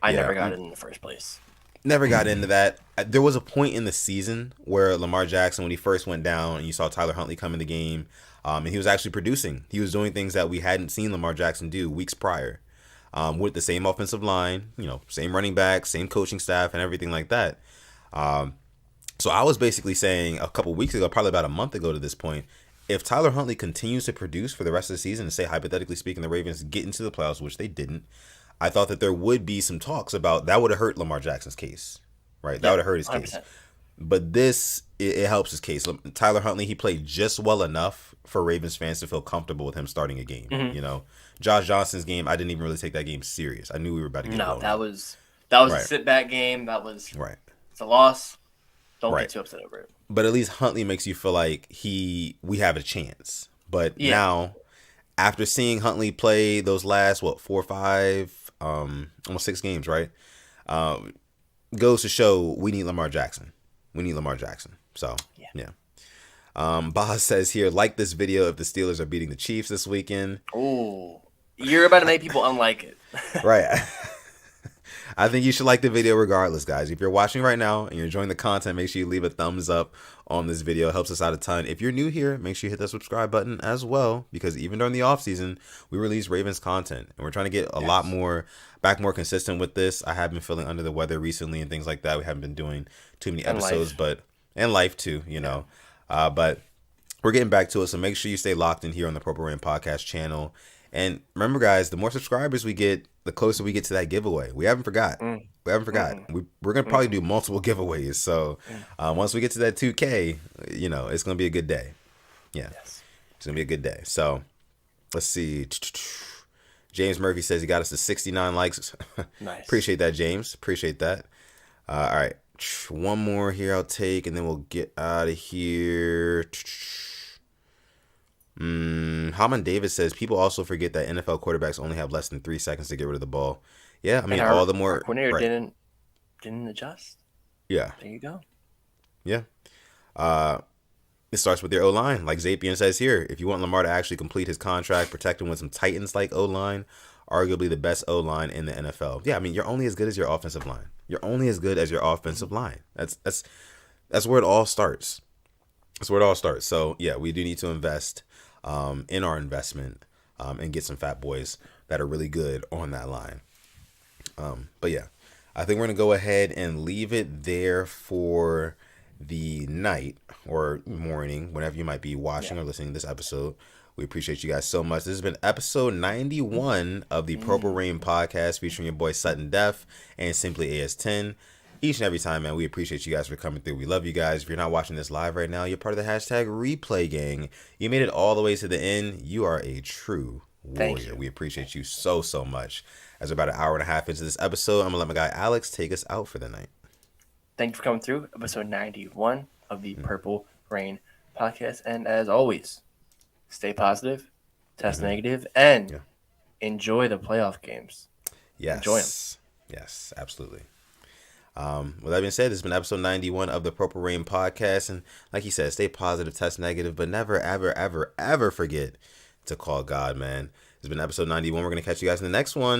S1: I never got it in the first place.
S2: Never got into that. There was a point in the season where Lamar Jackson, when he first went down, and you saw Tyler Huntley come in the game, and he was actually producing. He was doing things that we hadn't seen Lamar Jackson do weeks prior, with the same offensive line, same running back, same coaching staff, and everything like that. So I was basically saying a couple weeks ago, probably about a month ago to this point, if Tyler Huntley continues to produce for the rest of the season, and say hypothetically speaking, the Ravens get into the playoffs, which they didn't, I thought that there would be some talks about that would have hurt Lamar Jackson's case, right? That would have hurt his
S1: 100%.
S2: case. But this, it helps his case. Tyler Huntley, he played just well enough for Ravens fans to feel comfortable with him starting a game.
S1: Mm-hmm.
S2: You know, Josh Johnson's game, I didn't even really take that game serious. I knew we were about to get blown
S1: that
S2: out.
S1: was
S2: Right.
S1: a sit back game. That was
S2: Right.
S1: It's a loss. Don't
S2: Right.
S1: get too upset over it.
S2: But at least Huntley makes you feel like we have a chance. But now, after seeing Huntley play those last 4 or 5, almost 6 games, right? Goes to show we need Lamar Jackson. We need Lamar Jackson. So yeah. Boz says here, like this video if the Steelers are beating the Chiefs this weekend.
S1: Oh, you're about to make people unlike it.
S2: Right. I think you should like the video regardless, guys. If you're watching right now and you're enjoying the content, make sure you leave a thumbs up on this video. It helps us out a ton. If you're new here, make sure you hit that subscribe button as well, because even during the off season, we release Ravens content, and we're trying to get a lot more more consistent with this. I have been feeling under the weather recently and things like that. We haven't been doing too many episodes, and life too, you know. But we're getting back to it, so make sure you stay locked in here on the Purple Rain Podcast channel. And remember, guys, the more subscribers we get, the closer we get to that giveaway. We haven't forgot. We haven't forgot. We're going to probably do multiple giveaways. So once we get to that 2K, you know, it's going to be a good day. Yeah. Yes. It's going to be a good day. So let's see. James Murphy says he got us to 69 likes.
S1: Nice.
S2: Appreciate that, James. Appreciate that. All right. One more here I'll take, and then we'll get out of here. Haman Davis says people also forget that NFL quarterbacks only have less than 3 seconds to get rid of the ball. Yeah, I mean, all the more.
S1: Our coordinator didn't adjust.
S2: Yeah.
S1: There you go.
S2: Yeah. It starts with your O-line. Like Zapien says here, if you want Lamar to actually complete his contract, protect him with some Titans-like O-line, arguably the best O-line in the NFL. Yeah, I mean, you're only as good as your offensive line. You're only as good as your offensive line. That's where it all starts. That's where it all starts. So, yeah, we do need to invest in our investment and get some fat boys that are really good on that line. But, yeah, I think we're going to go ahead and leave it there for the night or morning, whenever you might be watching or listening to this episode. We appreciate you guys so much. This has been episode 91 of the Purple Rain Podcast, featuring your boy Sutton Def and Simply AS10. Each and every time, man, we appreciate you guys for coming through. We love you guys. If you're not watching this live right now, you're part of the hashtag replay gang. You made it all the way to the end. You are a true warrior. We appreciate you so, so much. As we're about an hour and a half into this episode, I'm going to let my guy Alex take us out for the night.
S1: Thank you for coming through episode 91 of the Purple Rain Podcast. And as always, stay positive, test negative, and enjoy the playoff games.
S2: Yes.
S1: Enjoy them.
S2: Yes, absolutely. With that being said, this has been episode 91 of the Purple Rain Podcast. And like he said, stay positive, test negative, but never, ever, ever, ever forget to call God, man. This has been episode 91. We're going to catch you guys in the next one.